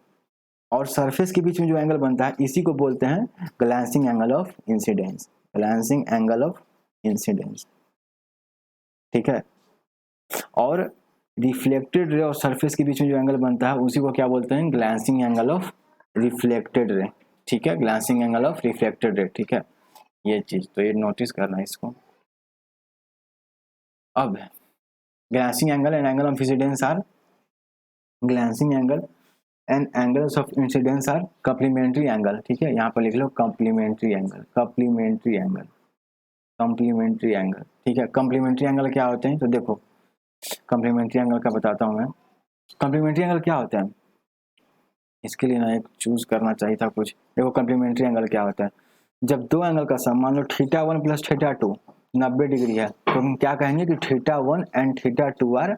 और सरफेस के बीच में जो एंगल बनता है इसी को बोलते हैं glancing angle of incidence, glancing angle of incidence. ठीक है, और रिफ्लेक्टेड रे और सरफेस के बीच में जो एंगल बनता है उसी को क्या बोलते हैं, glancing angle of reflected ray. ठीक है, glancing angle of reflected ray. ठीक है, ये चीज तो ये नोटिस करना है इसको। अब glancing angle and angle of incidence are, glancing angle and angles of incidence are complementary angle. ठीक है, यहाँ पर लिख लो complementary angle, complementary angle, complementary angle. ठीक है, कॉम्प्लीमेंट्री एंगल क्या होते हैं, तो देखो कॉम्प्लीमेंट्री एंगल का बताता हूँ मैं। कॉम्प्लीमेंट्री एंगल क्या होता है, इसके लिए ना एक चूज करना चाहिए था कुछ। देखो कॉम्प्लीमेंट्री एंगल क्या होता है, जब दो एंगल का सम, मान लो θ1 प्लस θ2 90 डिग्री है, तो हम क्या कहेंगे कि θ1 एंड θ2 आर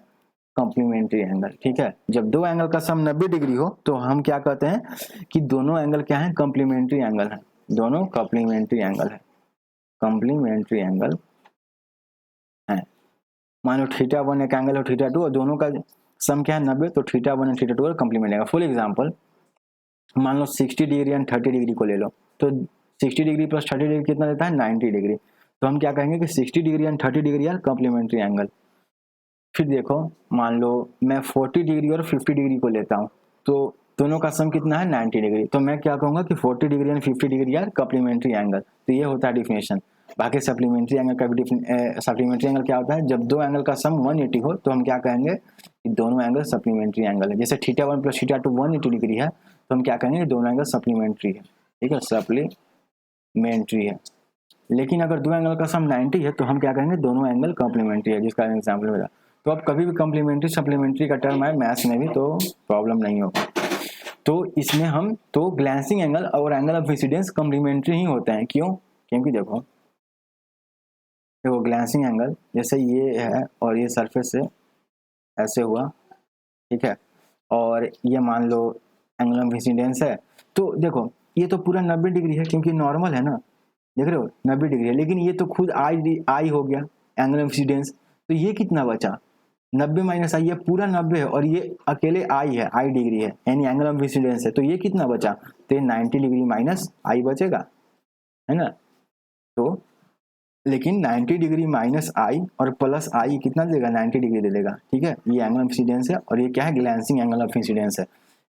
कॉम्प्लीमेंट्री एंगल। ठीक है, जब दो एंगल का सम 90 डिग्री हो तो हम क्या कहते हैं कि दोनों एंगल क्या है, कॉम्प्लीमेंट्री एंगल है, दोनों कॉम्प्लीमेंट्री एंगल है, कॉम्प्लीमेंट्री एंगल है। मान लो θ1 एक एंगल हो, θ2 और दोनों का सम क्या है 90, तो θ1 and θ2 are complement angle. Full example, मान लो 60 डिग्री एंड 30 डिग्री को ले लो, तो 60 डिग्री प्लस 30 डिग्री कितना देता है, 90 डिग्री। तो हम क्या कहेंगे कि 60 degree and 30 degree are complementary angle. फिर देखो, मान लो मैं 40 डिग्री और 50 डिग्री को लेता हूँ, तो दोनों का सम कितना है 90 डिग्री। तो मैं क्या कहूँगा कि 40 degree and 50 degree are complementary angle. तो ये होता है डिफिनेशन। बाकी सप्लीमेंट्री एंगल का भी सप्लीमेंट्री एंगल क्या होता है, जब दो एंगल का सम 180 हो तो हम क्या कहेंगे कि दोनों एंगल सप्लीमेंट्री एंगल है। जैसे θ1 प्लस θ2 180 डिग्री है, तो हम क्या कहेंगे दोनों एंगल सप्लीमेंट्री है। ठीक है, सप्लीमेंट्री है। लेकिन अगर दो एंगल का सम 90 है तो हम क्या कहेंगे दोनों एंगल कॉम्प्लीमेंट्री है, जिसका एग्जाम्पल मिला। तो अब कभी भी कॉम्प्लीमेंट्री सप्लीमेंट्री का टर्म आए मैथ्स में भी तो प्रॉब्लम नहीं होगा। तो इसमें हम तो ग्लैंसिंग एंगल और एंगल ऑफ इंसिडेंस कॉम्प्लीमेंट्री ही होते हैं। क्यों? क्योंकि देखो ग्लैंसिंग एंगल जैसे ये है और ये सरफेस से ऐसे हुआ, ठीक है, और ये मान लो एंगल ऑफ इंसिडेंस है। तो देखो ये तो पूरा 90 डिग्री है क्योंकि नॉर्मल है ना, देख रहे हो 90 डिग्री है, लेकिन ये तो खुद आई हो गया एंगल ऑफ इंसिडेंस। तो ये कितना बचा 90 माइनस आई, ये पूरा 90 है और ये अकेले आई है, आई डिग्री है यानी एंगल ऑफ इंसिडेंस है। तो ये कितना बचा, तो 90 डिग्री माइनस आई बचेगा, है ना। तो लेकिन 90 डिग्री माइनस आई और प्लस आई कितना देगा 90 डिग्री दे देगा। ठीक है, ये एंगल ऑफ इंसिडेंस है और ये क्या है ग्लैंसिंग एंगल ऑफ इंसिडेंस है।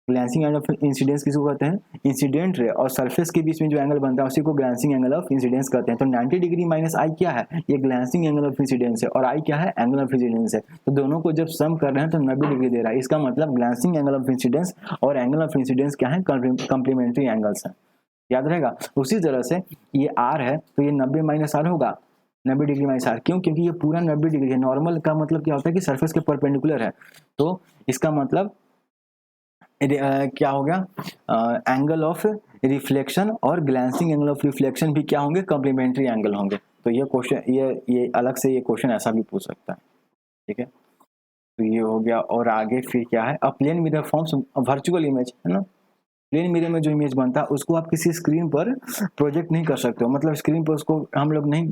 ग्लैंसिंग एंगल ऑफ इंसिडेंस किसको कहते हैं, इंसिडेंट रे और सरफेस के बीच में जो एंगल बनता है उसी को ग्लैंसिंग एंगल ऑफ इंसिडेंस कहते हैं। तो 90 डिग्री माइनस आई क्या है, ये ग्लैंसिंग एंगल ऑफ इंसिडेंस है और आई क्या है एंगल ऑफ इंसिडेंस है। तो दोनों को जब सम कर रहे हैं तो 90 डिग्री दे रहा है। इसका मतलब ग्लैंसिंग एंगल ऑफ इंसिडेंस और एंगल ऑफ इंसिडेंस क्या है, कॉम्प्लीमेंट्री एंगल्स है, याद रहेगा। उसी तरह से ये आर है तो ये 90 माइनस आर होगा, 90 डिग्री माइनस आर। क्यों? क्योंकि ये पूरा 90 डिग्री है। नॉर्मल का मतलब क्या होता है कि सरफेस के परपेंडिकुलर है। तो इसका मतलब क्या हो गया, एंगल ऑफ रिफ्लेक्शन और ग्लैंसिंग एंगल ऑफ रिफ्लेक्शन भी क्या होंगे, कॉम्प्लीमेंट्री एंगल होंगे। तो ये क्वेश्चन ये अलग से ये क्वेश्चन ऐसा भी पूछ सकता है। ठीक है, तो ये हो गया। और आगे फिर क्या है, a plane mirror forms virtual image, है ना। प्लेन मिरर में जो इमेज बनता है उसको आप किसी स्क्रीन पर प्रोजेक्ट नहीं कर सकते हो, मतलब स्क्रीन पर उसको हम लोग नहीं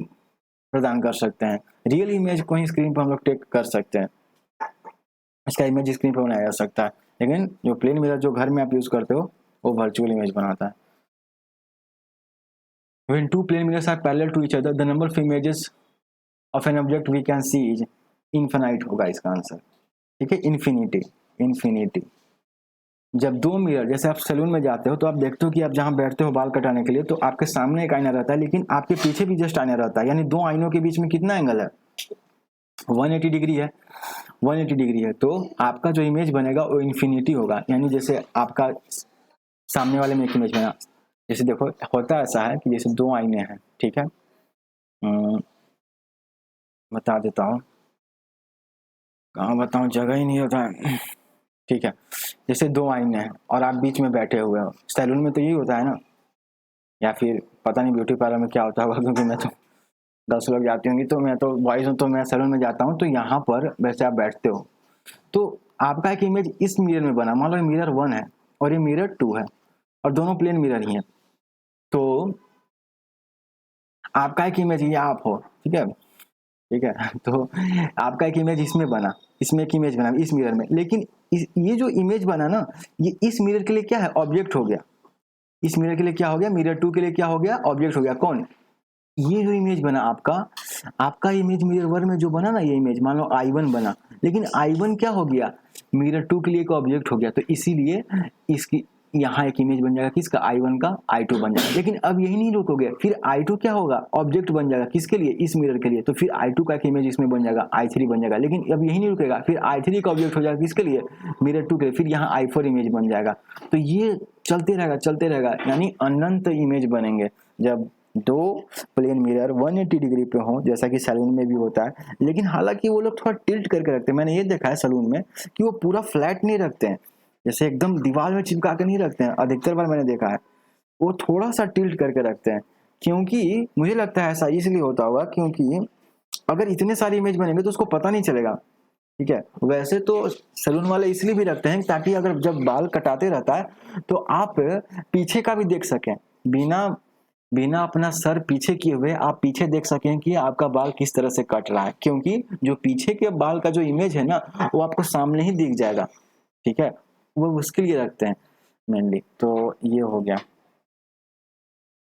प्रदान कर सकते हैं। रियल इमेज को ही स्क्रीन पर हम लोग टेक कर सकते हैं, इसका इमेज स्क्रीन पर बनाया जा सकता है। लेकिन जो प्लेन मिरर जो घर में आप यूज करते हो वो वर्चुअल इमेज बनाता है। When two plane mirrors are parallel to each other, the number of images of an object we can see is infinite होगा इसका आंसर। ठीक है, इन्फिनिटी, इन्फिनिटी। जब दो मिरर, जैसे आप सैलून में जाते हो तो आप देखते हो कि आप जहां बैठते हो बाल कटाने के लिए तो आपके सामने एक आईना रहता है, लेकिन आपके पीछे भी जस्ट आईना रहता है, यानी दो आईनों के बीच में कितना एंगल है 180 डिग्री है, 180 डिग्री है। तो आपका जो इमेज बनेगा वो इन्फिनिटी होगा। यानी जैसे आपका सामने वाले में एक इमेज बना, जैसे देखो होता ऐसा है कि जैसे दो आईने हैं, ठीक है, बता देता हूँ, कहाँ बताऊँ जगह ही नहीं होता है। ठीक है, जैसे दो आईने हैं और आप बीच में बैठे हुए हो, सैलून में तो यही होता है ना, या फिर पता नहीं ब्यूटी पार्लर में क्या होता होगा, क्योंकि मैं तो गर्ल्स लोग जाती होंगी, तो मैं तो बॉयज हूँ तो मैं सैलून में जाता हूँ। तो यहाँ पर वैसे आप बैठते हो तो आपका एक इमेज इस मिरर में बना, मान लो मिरर 1 है और ये मिरर 2 है और दोनों प्लेन मिरर ही है। तो आपका एक इमेज ये आप हो, ठीक है, ठीक है। तो आपका एक इमेज इसमें बना, इसमें एक इमेज बना इस मिरर में, लेकिन ये जो इमेज बना ना, ये इस मिरर के लिए क्या है, ऑब्जेक्ट हो गया। इस मिरर के लिए क्या हो गया, मिरर 2 के लिए क्या हो गया, ऑब्जेक्ट हो गया। कौन? ये जो इमेज बना आपका, आपका इमेज मिरर 1 में जो बना ना, ये इमेज मान लो I1 बना, लेकिन I1 क्या हो गया, मिरर 2 के लिए एक ऑब्जेक्ट हो गया। तो इसीलिए इसकी यहाँ एक इमेज बन जाएगा किसका, I1 का, I2 बन जाएगा। लेकिन अब यही नहीं रुकोगे, फिर I2 क्या होगा, ऑब्जेक्ट बन जाएगा किसके लिए, इस मिरर के लिए। तो फिर I2 का एक इमेज इसमें बन जाएगा, I3 बन जाएगा। लेकिन अब यही नहीं रुकेगा, फिर I3 का ऑब्जेक्ट हो जाएगा किसके लिए, मिरर 2 के लिए, फिर यहाँ I4 इमेज बन जाएगा। तो ये चलते रहेगा चलते रहेगा, यानी अनंत इमेज बनेंगे जब दो प्लेन मिरर 180 डिग्री पे हो, जैसा कि सैलून में भी होता है। लेकिन हालांकि वो लोग थोड़ा टिल्ट करके रखते हैं, मैंने ये देखा है सैलून में कि वो पूरा फ्लैट नहीं रखते हैं, जैसे एकदम दीवार में चिपका के नहीं रखते हैं। अधिकतर बार मैंने देखा है वो थोड़ा सा टिल्ट करके रखते हैं, क्योंकि मुझे लगता है ऐसा इसलिए होता होगा क्योंकि अगर इतने सारे इमेज बनेंगे तो उसको पता नहीं चलेगा। ठीक है, वैसे तो सैलून वाले इसलिए भी रखते हैं ताकि अगर जब बाल कटाते रहता है तो आप पीछे का भी देख सकें, बिना बिना अपना सर पीछे किए हुए आप पीछे देख सकें कि आपका बाल किस तरह से कट रहा है, क्योंकि जो पीछे के बाल का जो इमेज है ना वो आपको सामने ही दिख जाएगा। ठीक है, वो उसके लिए रखते हैं मेनली। तो ये हो गया।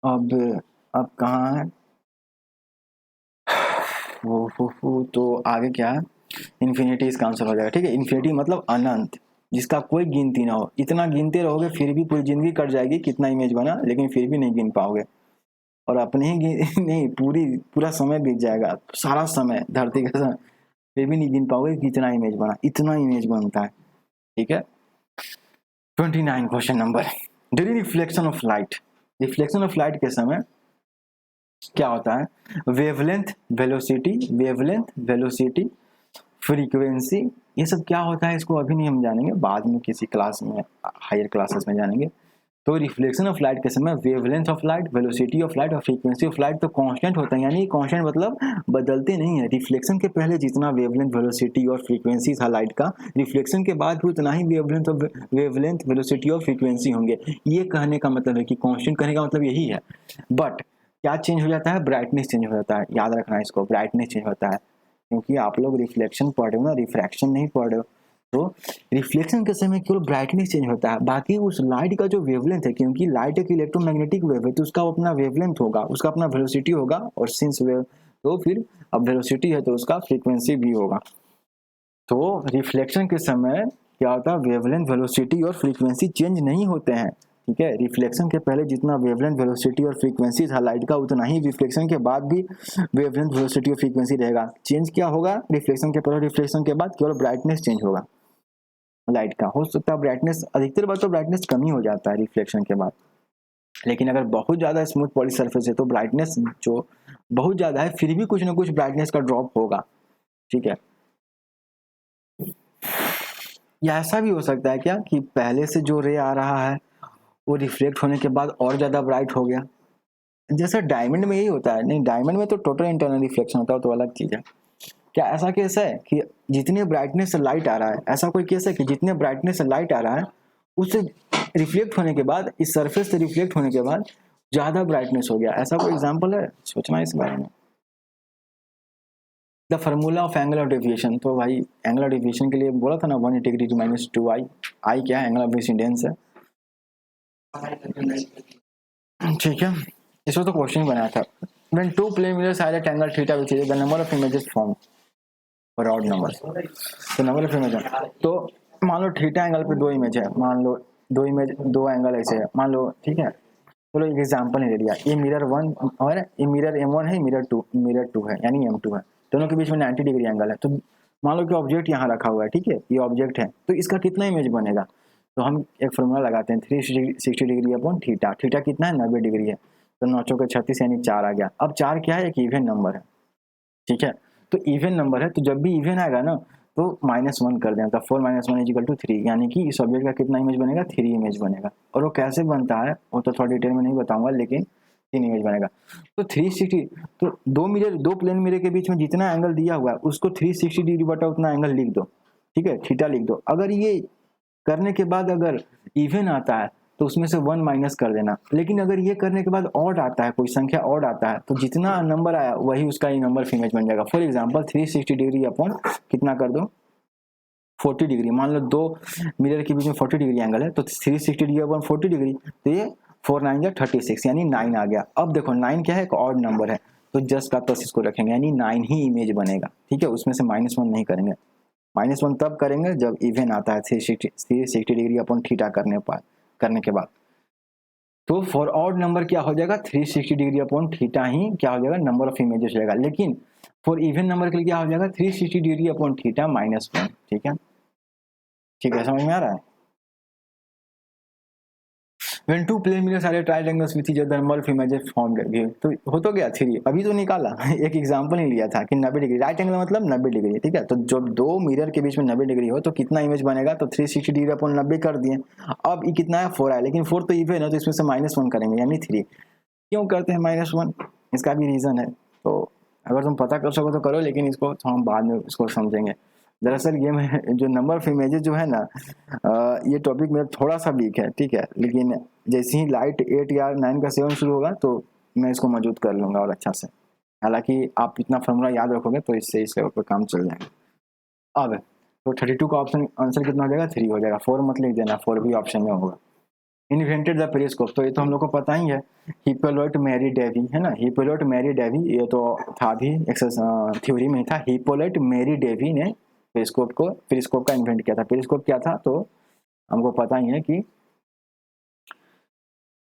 अब अब कहाँ है, तो आगे क्या है, इन्फिनिटी इसका आंसर हो जाएगा। ठीक है, इन्फिनिटी मतलब अनंत, जिसका कोई गिनती ना हो। इतना गिनते रहोगे फिर भी पूरी जिंदगी कट जाएगी कितना इमेज बना, लेकिन फिर भी नहीं गिन पाओगे। और अपने ही नहीं, पूरा समय बीत जाएगा, सारा समय धरती का समय, फिर भी नहीं गिन पाओगे कितना इमेज बना। इतना इमेज बनता है। ठीक है, 29 question number, during reflection of light, reflection of light के समय क्या होता है, वेवलेंथ वेलोसिटी फ्रीक्वेंसी, ये सब क्या होता है इसको अभी नहीं हम जानेंगे, बाद में किसी क्लास में, हायर क्लासेस में जानेंगे। तो रिफ्लेक्शन ऑफ लाइट के समय wavelength of light, velocity of light और फ्रीक्वेंसी ऑफ लाइट तो कांस्टेंट होता है, यानी कांस्टेंट मतलब बदलते नहीं है। रिफ्लेक्शन के पहले जितना वेवलेंथ, वेलोसिटी और फ्रीक्वेंसी था लाइट का, रिफ्लेक्शन के बाद भी उतना ही वेवलेंथ, वेलोसिटी और फ्रीक्वेंसी होंगे। ये कहने का मतलब है कि कांस्टेंट कहने का मतलब यही है। बट क्या चेंज हो जाता है, ब्राइटनेस चेंज हो जाता है। याद रखना इसको, ब्राइटनेस चेंज होता है, क्योंकि आप लोग रिफ्लेक्शन पढ़ रहे हो ना, रिफ्रैक्शन नहीं पढ़ रहे हो। तो रिफ्लेक्शन के समय केवल ब्राइटनेस चेंज होता है, बाकी उस लाइट का जो वेवलेंथ है, क्योंकि लाइट एक इलेक्ट्रोमैग्नेटिक वेव है तो उसका अपना वेवलेंथ होगा, उसका अपना वेलोसिटी होगा, और सिंस वेव तो फिर अब वेलोसिटी है तो उसका फ्रीक्वेंसी भी होगा। तो रिफ्लेक्शन के समय क्या होता है, वेवलेंथ, वेलोसिटी और फ्रीक्वेंसी चेंज नहीं होते हैं। ठीक है, रिफ्लेक्शन के पहले जितना वेवलेंथ, वेलोसिटी और फ्रीक्वेंसी था लाइट का, उतना ही रिफ्लेक्शन के बाद भी वेवलेंथ, वेलोसिटी और फ्रीक्वेंसी रहेगा। चेंज क्या होगा रिफ्लेक्शन के पहले, रिफ्लेक्शन के बाद केवल ब्राइटनेस चेंज होगा लाइट का। हो सकता है ब्राइटनेस, अधिकतर बार तो ब्राइटनेस कम ही हो जाता है रिफ्लेक्शन के बाद, लेकिन अगर बहुत ज़्यादा स्मूथ पॉली सरफेस है तो ब्राइटनेस जो बहुत ज़्यादा है फिर भी कुछ ना कुछ ब्राइटनेस का ड्रॉप होगा। ठीक है, या ऐसा भी हो सकता है क्या कि पहले से जो रे आ रहा है वो रिफ्लेक्ट होने के बाद और ज़्यादा ब्राइट हो गया, जैसे डायमंड में यही होता है। नहीं, डायमंड में तो टोटल इंटरनल रिफ्लेक्शन होता है, तो अलग चीज़ है। क्या ऐसा केस है कि जितने ब्राइटनेस से लाइट आ रहा है, ऐसा कोई केस है कि जितने ब्राइटनेस से लाइट आ रहा है उससे रिफ्लेक्ट होने के बाद, इस सरफेस से रिफ्लेक्ट होने के बाद ज़्यादा ब्राइटनेस हो गया, ऐसा कोई एग्जाम्पल है? सोचना इस बारे में। The formula of angle of deviation, तो भाई एंगल ऑफ डेविएशन के लिए बोला था ना 180 डिग्री टू -2i। आई क्या है, एंगल ऑफ इंसिडेंस है। ठीक है, इसमें तो क्वेश्चन बनाया था, when two plane mirrors are at angle theta which is the number of images formed for odd numbers, तो नंबर ऑफ इमेज है। तो मान लो थीटा एंगल पे दो इमेज है, मान लो दो इमेज, दो एंगल ऐसे है मान लो। ठीक है, चलो एक एग्जांपल ही ले लिया, ये मिरर 1 और ये मिरर M1 है, मिरर 2 है, यानी M2 है, दोनों के बीच में 90 डिग्री एंगल है। तो मान लो कि ऑब्जेक्ट यहाँ रखा हुआ है, ठीक है, ये ऑब्जेक्ट है, तो इसका कितना इमेज बनेगा? तो हम एक फॉर्मूला लगाते हैं, 360 डिग्री अपॉन थीटा। थीटा कितना है, 90 डिग्री है, तो 9 चौके 36 यानी 4 आ गया। अब 4 क्या है, एक इवन नंबर है। ठीक है, तो इवन नंबर है, तो जब भी इवन आएगा ना तो -1 कर दें, तो 4 - 1 = 3, यानी कि इस ऑब्जेक्ट का कितना इमेज बनेगा, 3 इमेज बनेगा। और वो कैसे बनता है वो तो थोड़ा डिटेल में नहीं बताऊंगा, लेकिन 3 इमेज बनेगा। तो 360, तो दो प्लेन मिरर के बीच में जितना एंगल दिया हुआ है उसको 360 डिग्री बटा उतना एंगल लिख दो। ठीक है, थीटा लिख दो। अगर ये करने के बाद अगर इवन आता है तो उसमें से 1 माइनस कर देना, लेकिन अगर ये करने के बाद ऑड आता है, कोई संख्या ऑड आता है, तो जितना नंबर आया वही उसका ही नंबर इमेज बन जाएगा। फॉर एग्जांपल 360 डिग्री अपॉन कितना कर दो, 40 डिग्री। मान लो दो मिरर के बीच में 40 डिग्री एंगल है, तो 360 डिग्री अपॉन 40 डिग्री, तो ये 4 9 जा 36, यानी 9 आ गया। अब देखो 9 क्या है, एक ऑड नंबर है, तो जस्ट का तस इसको रखेंगे, यानी 9 ही इमेज बनेगा। ठीक है, उसमें से -1 नहीं करेंगे, -1 तब करेंगे जब इवन आता है 360 डिग्री अपॉन थीटा करने के बाद। तो फॉर ऑड नंबर क्या हो जाएगा, 360 डिग्री अपॉन थीटा ही क्या हो जाएगा, नंबर ऑफ इमेजेस हो जाएगा। लेकिन फॉर इवन नंबर के लिए क्या हो जाएगा, 360 डिग्री अपॉन थीटा -1। ठीक है, ठीक है, समझ में आ रहा है। When two plane mirrors are at right angles with each other, number of images formed है, तो हो तो गया 3, अभी तो निकाला एक एग्जांपल ही लिया था कि 90 डिग्री, राइट एंगल मतलब 90 डिग्री। ठीक है, तो जब दो मिरर के बीच में 90 डिग्री हो तो कितना इमेज बनेगा, तो 360 डिग्री अपॉन 90 कर दिए। अब ये कितना है, 4 है, लेकिन 4 तो इवन है, तो इसमें से -1 करेंगे, यानी 3। क्यों करते हैं -1, इसका भी रीज़न है, तो अगर तुम पता कर सको तो करो, लेकिन इसको हम बाद में इसको समझेंगे। दरअसल ये में जो नंबर ऑफ इमेजेस जो है ना, ये टॉपिक मेरा थोड़ा सा वीक है। ठीक है, लेकिन जैसे ही लाइट 8 या 9 का 7 शुरू होगा तो मैं इसको मौजूद कर लूँगा और अच्छा से। हालांकि आप इतना फॉर्मूला याद रखोगे तो इससे इस लेवल पर काम चल जाएगा। अब तो 32 का ऑप्शन आंसर कितना हो जाएगा, 3 हो जाएगा। 4 मत लिख देना, 4 भी ऑप्शन में होगा। इन्वेंटेड द पेरिस्कोप, तो ये तो हम लोग को पता ही है, हिप्पोलाइट मैरी डेवी, है ना, हिप्पोलाइट मैरी डेवी, ये तो था भी थ्योरी में था, हिप्पोलाइट मैरी डेवी ने पेरिस्कोप का इन्वेंट किया था। पेरिस्कोप क्या था तो हमको पता ही है कि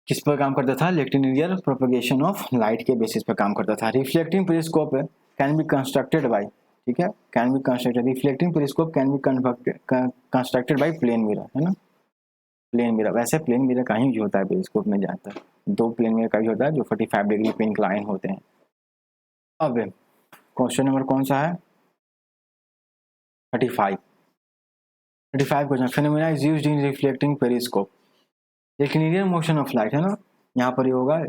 किस पर काम करता था, लेक्टिनियर प्रोपगेशन ऑफ लाइट के बेसिस पर काम करता था। Reflecting periscope can be constructed by, ठीक है, can be constructed, reflecting periscope can be constructed by plane mirror, है ना, प्लेन मिरर। वैसे प्लेन मिरर का ही यूज होता है पेरिस्कोप में ज़्यादातर, दो प्लेन मिरर का यूज होता है जो 45 डिग्री पे इंक्लाइन होते हैं। अब क्वेश्चन नंबर कौन सा है, 35। 35 question, phenomena is used in reflecting periscope, rectilinear motion of light, है ना, यहाँ पर ये होगा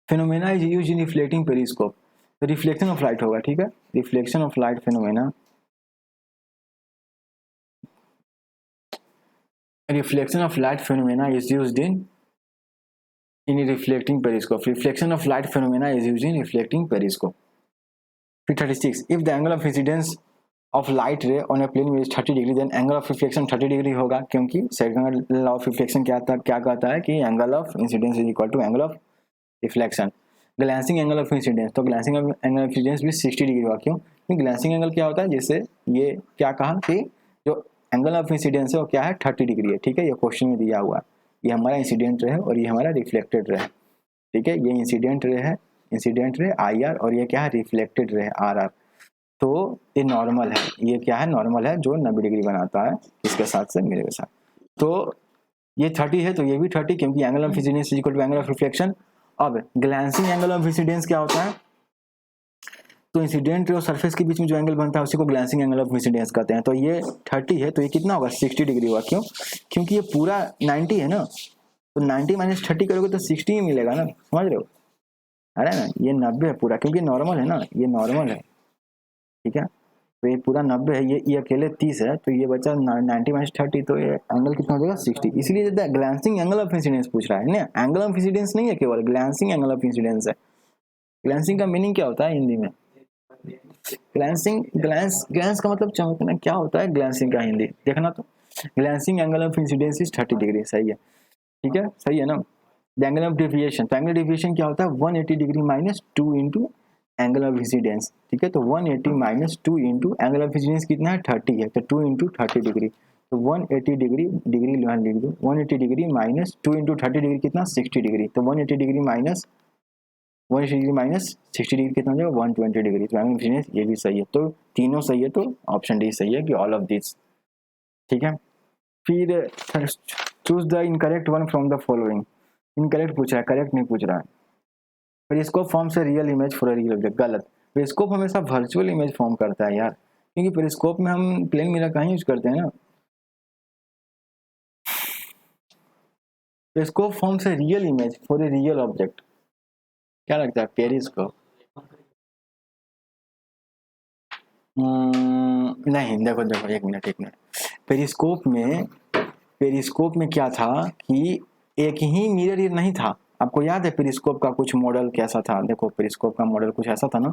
phenomena is used in reflecting periscope, तो रिफ्लेक्शन ऑफ लाइट होगा, ठीक है, reflection of light phenomena, reflection of light phenomena is used in a reflecting periscope. Reflection of light phenomena is used in reflecting periscope. 36. If the angle of incidence of light ray on a plane is 30 degree, then angle of reflection 30 degree होगा, क्योंकि second law of reflection क्या कहता है कि angle of incidence is equal to angle of reflection. Glancing angle of incidence, तो glancing angle of incidence भी 60 degree होगा, क्यों, क्योंकि ग्लैंसिंग एंगल क्या होता है, जैसे ये क्या कहा कि जो एंगल ऑफ इंसिडेंस है वो क्या है, 30 डिग्री है, ठीक है, ये क्वेश्चन में दिया हुआ है, ये हमारा इंसिडेंट रे है और ये हमारा रिफ्लेक्टेड रे है, ठीक है, ये इंसिडेंट रे है, इंसिडेंट रे आई आर, और ये क्या है, रिफ्लेक्टेड रे आर आर। तो ये नॉर्मल है, ये क्या है, नॉर्मल है जो 90 डिग्री बनाता है, इसके साथ से मेरे के साथ, तो ये 30 है तो ये भी 30, क्योंकि angle of incidence is equal to angle of reflection. अब ग्लैंसिंग एंगल ऑफ इंसिडेंस क्या होता है, तो इंसिडेंट और सरफेस के बीच में जो एंगल बनता है उसी को ग्लैंसिंग एंगल ऑफ इंसिडेंस कहते हैं। तो ये 30 है तो ये कितना होगा, 60 डिग्री होगा, क्यों, क्योंकि ये पूरा 90 है ना, तो 90 माइनस 30 करोगे तो 60 ही मिलेगा ना, समझ रहे हो, अरे ना, ये 90 है पूरा, क्योंकि नॉर्मल है ना, ये नॉर्मल है, ठीक है, तो ये पूरा 90 है, ये अकेले 30 है, तो ये बचा 90 माइनस 30, तो ये एंगल कितना हो जाएगा, 60, इसलिए ग्लैंसिंग एंगल ऑफ इंसिडेंस पूछ रहा है ना, एंगल ऑफ इंसिडेंस नहीं है, केवल ग्लैंसिंग एंगल ऑफ इंसिडेंस है। ग्लैंसिंग का मीनिंग क्या होता है हिंदी में, ग्लैंस का मतलब चमकना, क्या होता है ग्लैंसिंग का हिंदी देखना, तो glancing angle of incidence is 30 degree, सही है, ठीक है, सही है ना। द एंगल ऑफ डेविएशन, तो एंगल डेविएशन क्या होता है, 180 degree minus 2 into angle of incidence, ठीक है, तो 180 minus 2 into angle of incidence कितना है, 30 है, तो 2 इंटू 30 डिग्री, तो 180 डिग्री, डिग्री लिख दो, 180 डिग्री माइनस 2 इंटू 30 डिग्री कितना, 60 डिग्री, तो 180 degree minus 180 degree minus 60 degree कितना हो जाएगा, 120 डिग्री, तो एंगल इंसिडेंस ये भी सही है, तो तीनों सही है, तो ऑप्शन डी सही है कि ऑल ऑफ दिस, ठीक है। फिर choose the incorrect one from the following, incorrect पूछ रहा है, करेक्ट नहीं पूछ रहा है। पेरिस्कोप फॉर्म से real image for a real object, गलत, पेरिस्कोप हमेशा वर्चुअल इमेज फॉर्म करता है यार, क्योंकि पेरिस्कोप में हम प्लेन मिरर का ही यूज करते हैं ना। पेरिस्कोप फॉर्म से real image for a real object, क्या लगता है पेरिस्कोप, नहीं, देखो देखो एक मिनट, पेरिस्कोप में क्या था कि एक ही मिरर ये नहीं था, आपको याद है पेरिस्कोप का कुछ मॉडल कैसा था, देखो पेरिस्कोप का मॉडल कुछ ऐसा था ना,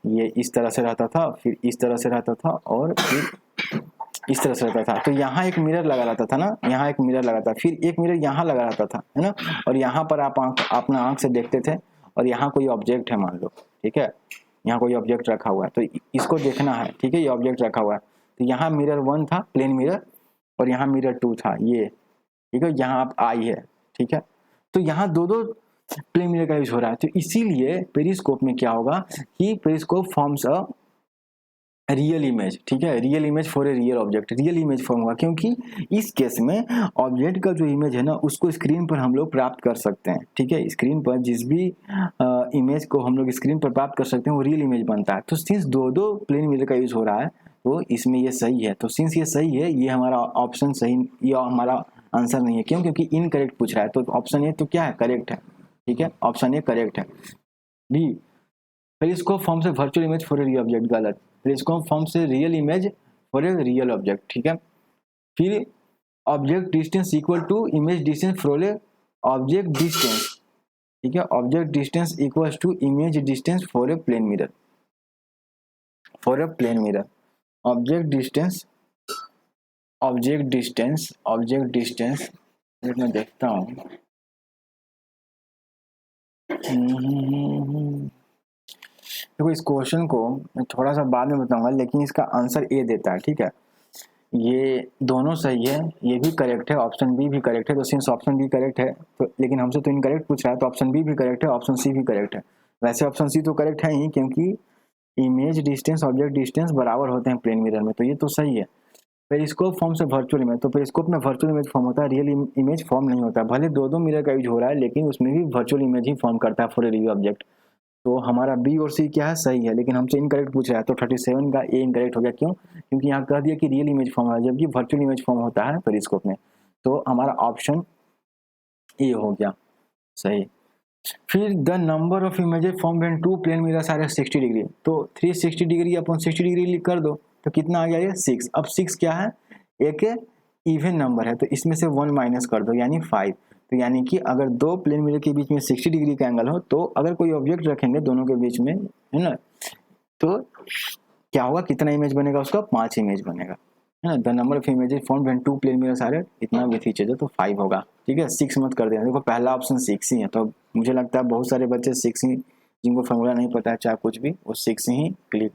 ये इस तरह से रहता था, फिर इस तरह से रहता था, और फिर इस तरह से रहता था, तो यहाँ एक मिरर लगा रहता था ना, यहाँ एक मिरर लगा था, फिर एक मिरर यहाँ लगा रहता था, है ना, और यहाँ पर आप अपना आंख से देखते थे, और यहाँ कोई ऑब्जेक्ट है मान लो, ठीक है, यहाँ कोई ऑब्जेक्ट रखा हुआ है, तो इसको देखना है, ठीक है, ये ऑब्जेक्ट रखा हुआ है, तो यहाँ मिरर 1 था, प्लेन मिरर, और यहाँ मिरर 2 था, ये, ठीक है, यहाँ आप आई है, ठीक है, तो यहाँ दो दो प्लेन मिरर का यूज हो रहा है, तो इसीलिए पेरिस्कोप में क्या होगा कि periscope forms a real image, ठीक है, real image for a real object, real image form होगा, क्योंकि इस केस में ऑब्जेक्ट का जो इमेज है ना उसको स्क्रीन पर हम लोग प्राप्त कर सकते हैं, ठीक है, स्क्रीन पर जिस भी इमेज को हम लोग स्क्रीन पर प्राप्त कर सकते हैं वो रियल इमेज बनता है, तो सिंस दो दो प्लेन मिरर का यूज हो रहा है तो इसमें ये सही है, तो सिंस ये सही है, ये हमारा ऑप्शन सही, ये हमारा आंसर नहीं है, क्यों, क्योंकि इनकरेक्ट पूछ रहा है, तो ऑप्शन ए तो क्या है, करेक्ट है, ठीक है, ऑप्शन ए करेक्ट है। बी, पेरिस्कोप फॉर्म से virtual image for a real object, गलत, पेरिस्कोप फॉर्म से real image for a real object, ठीक है। फिर object distance equal to image distance for a object distance, ठीक है, object distance equal to image distance for a plane mirror, for a plane mirror, object distance मैं देखता हूँ। देखो इस क्वेश्चन को मैं थोड़ा सा बाद में बताऊंगा, लेकिन इसका आंसर ए देता है, ठीक है। ये दोनों सही है, ये भी करेक्ट है, ऑप्शन बी भी करेक्ट है। तो सिंस ऑप्शन बी करेक्ट है तो, लेकिन हमसे तो इनकरेक्ट पूछ रहा है, तो ऑप्शन बी भी करेक्ट है, ऑप्शन सी भी करेक्ट है। वैसे ऑप्शन सी तो करेक्ट है ही, क्योंकि इमेज डिस्टेंस ऑब्जेक्ट डिस्टेंस बराबर होते हैं प्लेन मिरर में, तो ये तो सही है। पेरिस्कोप फॉर्म से वर्चुअल इमेज, तो पेरिस्कोप में वर्चुअल इमेज फॉर्म होता है, रियल इमेज फॉर्म नहीं होता। भले दो दो मिरर का यूज हो रहा है, लेकिन उसमें भी वर्चुअल इमेज ही फॉर्म करता है फॉर ए रियल ऑब्जेक्ट। तो हमारा बी और सी क्या है, सही है, लेकिन हमसे इनकरेक्ट पूछ रहा है, तो 37 का ए इनकरेक्ट हो गया। क्यों? क्योंकि यहाँ कह दिया कि रियल इमेज फॉर्म है, जबकि वर्चुअल इमेज फॉर्म होता है पेरिस्कोप में। तो हमारा ऑप्शन ए हो गया सही। फिर the number of images form when two plane mirrors are 60 degree, तो 360 डिग्री अपॉन 60 डिग्री कर दो, तो कितना आ गया ये 6। अब 6 क्या है, एक इवन नंबर है, तो इसमें से 1 माइनस कर दो यानी 5। तो यानी कि अगर दो प्लेन मिरर के बीच में 60 डिग्री का एंगल हो, तो अगर कोई ऑब्जेक्ट रखेंगे दोनों के बीच में, है ना, तो क्या होगा, कितना इमेज बनेगा उसका, 5 इमेज बनेगा, है ना। The number of images form when two plane mirrors are इतना विथ ईच अदर, तो 5 होगा, ठीक है। 6 मत कर देना, देखो पहला ऑप्शन 6 ही है, तो मुझे लगता है बहुत सारे बच्चे 6 ही, जिनको फॉर्मूला नहीं पता है चाहे कुछ भी, वो 6 ही क्लिक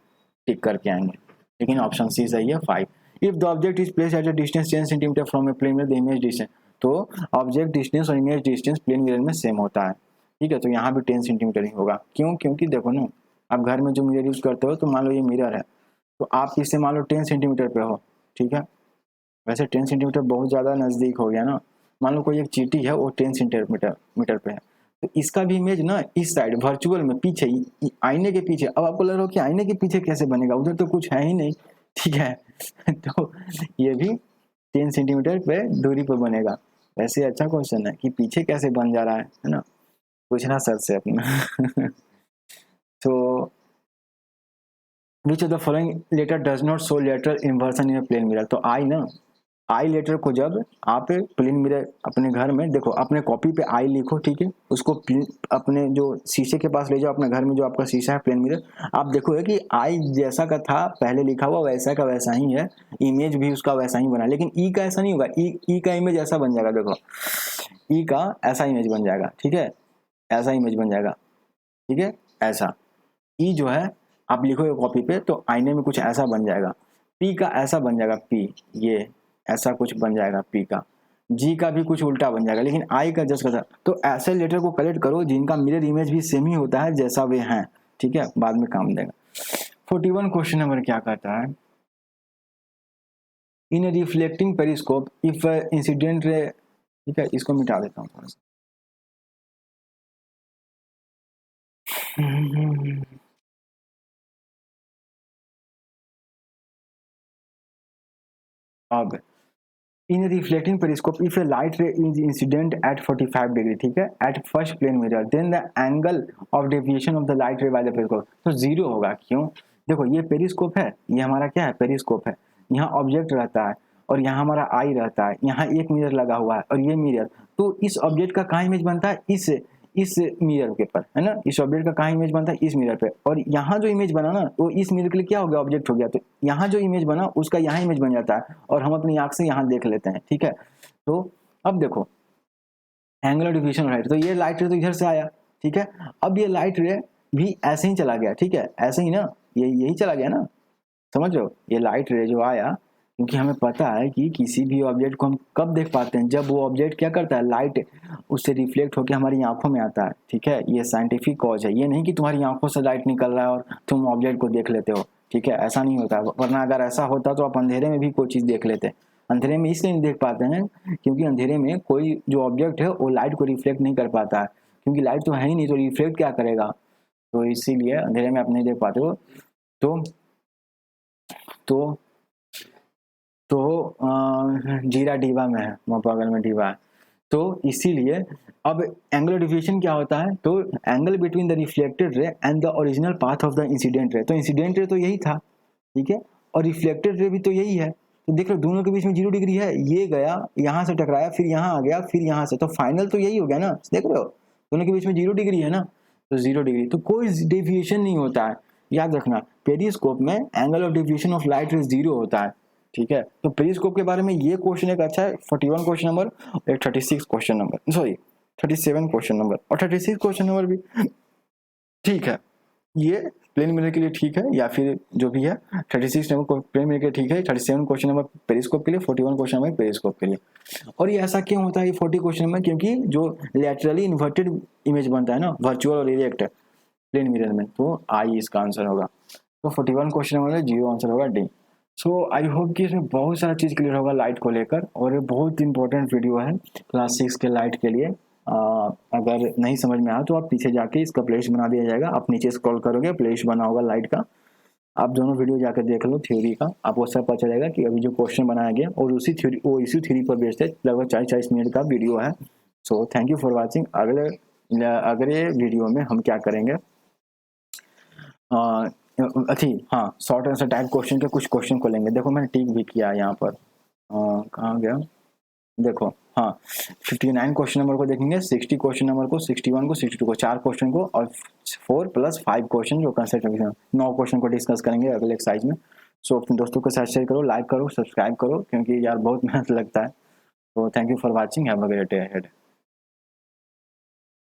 टिक करके आएंगे, लेकिन ऑप्शन सी सही है 5। If the object is placed at a distance 10 centimeter from a plane mirror, the image distance, तो ऑब्जेक्ट डिस्टेंस और इमेज डिस्टेंस प्लेन मिरर में सेम होता है, ठीक है। तो यहाँ भी 10 सेंटीमीटर ही होगा। क्यों? क्योंकि देखो ना, आप घर में जो मिरर यूज करते हो, तो मान लो ये मिरर है, तो आप इससे मान लो 10 सेंटीमीटर पे हो, ठीक है। वैसे 10 सेंटीमीटर बहुत ज़्यादा नज़दीक हो गया ना। मान लो कोई एक चींटी है, वो 10 सेंटीमीटर पे है, तो इसका भी इमेज ना इस साइड वर्चुअल में पीछे, आईने के पीछे। अब आपको लग रहा हो कि आईने के पीछे कैसे बनेगा, उधर तो कुछ है ही नहीं, ठीक है। तो ये भी 10 सेंटीमीटर पे दूरी पर बनेगा। वैसे अच्छा क्वेश्चन है कि पीछे कैसे बन जा रहा है ना, पूछना सर से अपना। तो which of the following letter does not show lateral inversion in plane mirror, तो आई ना, आई लेटर को जब आप प्लेन मिरर अपने घर में देखो, अपने कॉपी पे आई लिखो, ठीक है, उसको अपने जो शीशे के पास ले जाओ, अपने घर में जो आपका शीशा है प्लेन मिरर, आप देखोगे कि आई जैसा का था पहले लिखा हुआ वैसा का वैसा ही है, इमेज भी उसका वैसा ही बना, लेकिन ई का ऐसा नहीं होगा। ई का इमेज ऐसा बन जाएगा, देखो ई का ऐसा इमेज बन जाएगा, ठीक है, ऐसा इमेज बन जाएगा, ठीक है, ऐसा। ई जो है आप लिखोगे कॉपी पे, तो आईने में कुछ ऐसा बन जाएगा। पी का ऐसा बन जाएगा, पी ये ऐसा कुछ बन जाएगा पी का। जी का भी कुछ उल्टा बन जाएगा, लेकिन आई का जस्ट का। तो ऐसे लेटर को कलेक्ट करो जिनका मिरर इमेज भी सेम ही होता है जैसा वे हैं, ठीक है, बाद में काम देगा। 41 क्वेश्चन नंबर क्या कहता है, in a reflecting periscope if incident ray, ठीक है, इसको मिटा देता हूँ थोड़ा सा। अब in reflecting periscope if a light ray is incident at 45 degree, ठीक है, at first plane mirror, then the angle of deviation of the light ray by the periscope, तो जीरो होगा। क्यों? देखो ये पेरिस्कोप है, ये हमारा क्या है, पेरिस्कोप है, यहाँ ऑब्जेक्ट रहता है और यहाँ हमारा आई रहता है, यहाँ एक मिरर लगा हुआ है और ये मिरर, तो इस ऑब्जेक्ट का कहाँ इमेज बनता है, इस मिरर के पर, है ना, इस ऑब्जेक्ट का कहाँ इमेज बनता है, इस मिरर पे, और यहाँ जो इमेज बना ना, वो इस मिरर के लिए क्या हो गया, ऑब्जेक्ट हो गया, तो यहाँ जो इमेज बना उसका यहाँ इमेज बन जाता है और हम अपनी आंख से यहाँ देख लेते हैं, ठीक है। तो अब देखो एंगुलर डिवीजन लाइट, तो ये लाइट रे तो इधर से आया, ठीक है, अब ये लाइट रे भी ऐसे ही चला गया, ठीक है, ऐसे ही ना, ये यही चला गया ना, समझ रहे हो, ये लाइट रे जो आया, क्योंकि हमें पता है कि किसी भी ऑब्जेक्ट को हम कब देख पाते हैं, जब वो ऑब्जेक्ट क्या करता है, लाइट उससे रिफ्लेक्ट होकर हमारी आंखों में आता है, ठीक है, ये साइंटिफिक कॉज है, ये नहीं कि तुम्हारी आंखों से लाइट निकल रहा है और तुम ऑब्जेक्ट को देख लेते हो, ठीक है, ऐसा नहीं होता। वरना अगर ऐसा होता तो आप अंधेरे में भी कोई चीज़ देख लेते। अंधेरे में इसलिए नहीं देख पाते हैं क्योंकि अंधेरे में कोई जो ऑब्जेक्ट है वो लाइट को रिफ्लेक्ट नहीं कर पाता है, क्योंकि लाइट तो है ही नहीं, तो रिफ्लेक्ट क्या करेगा, तो इसीलिए अंधेरे में आप नहीं देख पाते हो। तो तो जीरा डीवा में है, बगल में डीवा है, तो इसीलिए अब एंगुलर डिवीएशन क्या होता है, तो एंगल बिटवीन द रिफ्लेक्टेड रे and the original path of the incident रे, तो इंसिडेंट रे तो यही था, ठीक है, और रिफ्लेक्टेड रे भी तो यही है, तो देख लो दोनों के बीच में 0 डिग्री है, ये गया यहाँ से टकराया, फिर यहाँ आ गया, फिर यहाँ से, तो फाइनल तो यही हो गया ना, देख रहे हो दोनों के बीच में 0 डिग्री है ना, तो 0 डिग्री, तो कोई डेविएशन नहीं होता है, याद रखना पेरिस्कोप में angle of deviation of light रे 0 होता है, ठीक है। तो पेरिस्कोप के बारे में ये क्वेश्चन एक अच्छा है, 41 क्वेश्चन नंबर, एक 36 question number, sorry 37 question number और 36 क्वेश्चन नंबर भी ठीक है। ये प्लेन मिरर के लिए ठीक है, या फिर जो भी है 36 नंबर प्लेन मिरर के लिए ठीक है, 37 क्वेश्चन नंबर पेरिस्कोप के लिए, 41 क्वेश्चन नंबर पेरिस्कोप के लिए। और ये ऐसा क्यों होता है ये 40 क्वेश्चन नंबर, क्योंकि जो लैटरली इन्वर्टेड इमेज बनता है ना, वर्चुअल और इरेक्ट प्लेन मिरर में, तो आई इसका आंसर होगा। तो 41 क्वेश्चन नंबर में 0 आंसर होगा डी। सो आई होप कि इसमें बहुत सारा चीज़ क्लियर होगा लाइट को लेकर, और ये बहुत इंपॉर्टेंट वीडियो है क्लास 6 के लाइट के लिए। अगर नहीं समझ में आया तो आप पीछे जाके इसका प्लेलिस्ट बना दिया जाएगा, आप नीचे स्क्रॉल करोगे प्लेलिस्ट बना होगा लाइट का, आप दोनों वीडियो जाकर देख लो थ्योरी का, आपको सब पता चलेगा कि अभी जो क्वेश्चन बनाया गया और उसी थ्योरी वो इसी थ्योरी पर बेस्ड है, लगभग 40-40 मिनट का वीडियो है। So thank you for watching. अगले वीडियो में हम क्या करेंगे, हाँ शॉर्ट आंसर टाइप क्वेश्चन के कुछ क्वेश्चन को लेंगे। देखो मैंने टिक भी किया यहाँ पर, कहाँ गया, देखो हाँ 59 क्वेश्चन नंबर को देखेंगे, 60 क्वेश्चन नंबर को, 61 को, 62 को, 4 क्वेश्चन को, और 4 + 5 क्वेश्चन जो कंसेप्ट 9 क्वेश्चन को डिस्कस करेंगे अगले एक्सरसाइज में। सो अपने दोस्तों के साथ शेयर करो, लाइक करो, सब्सक्राइब करो, क्योंकि यार बहुत मेहनत लगता है। तो thank you for watching, have a great day ahead.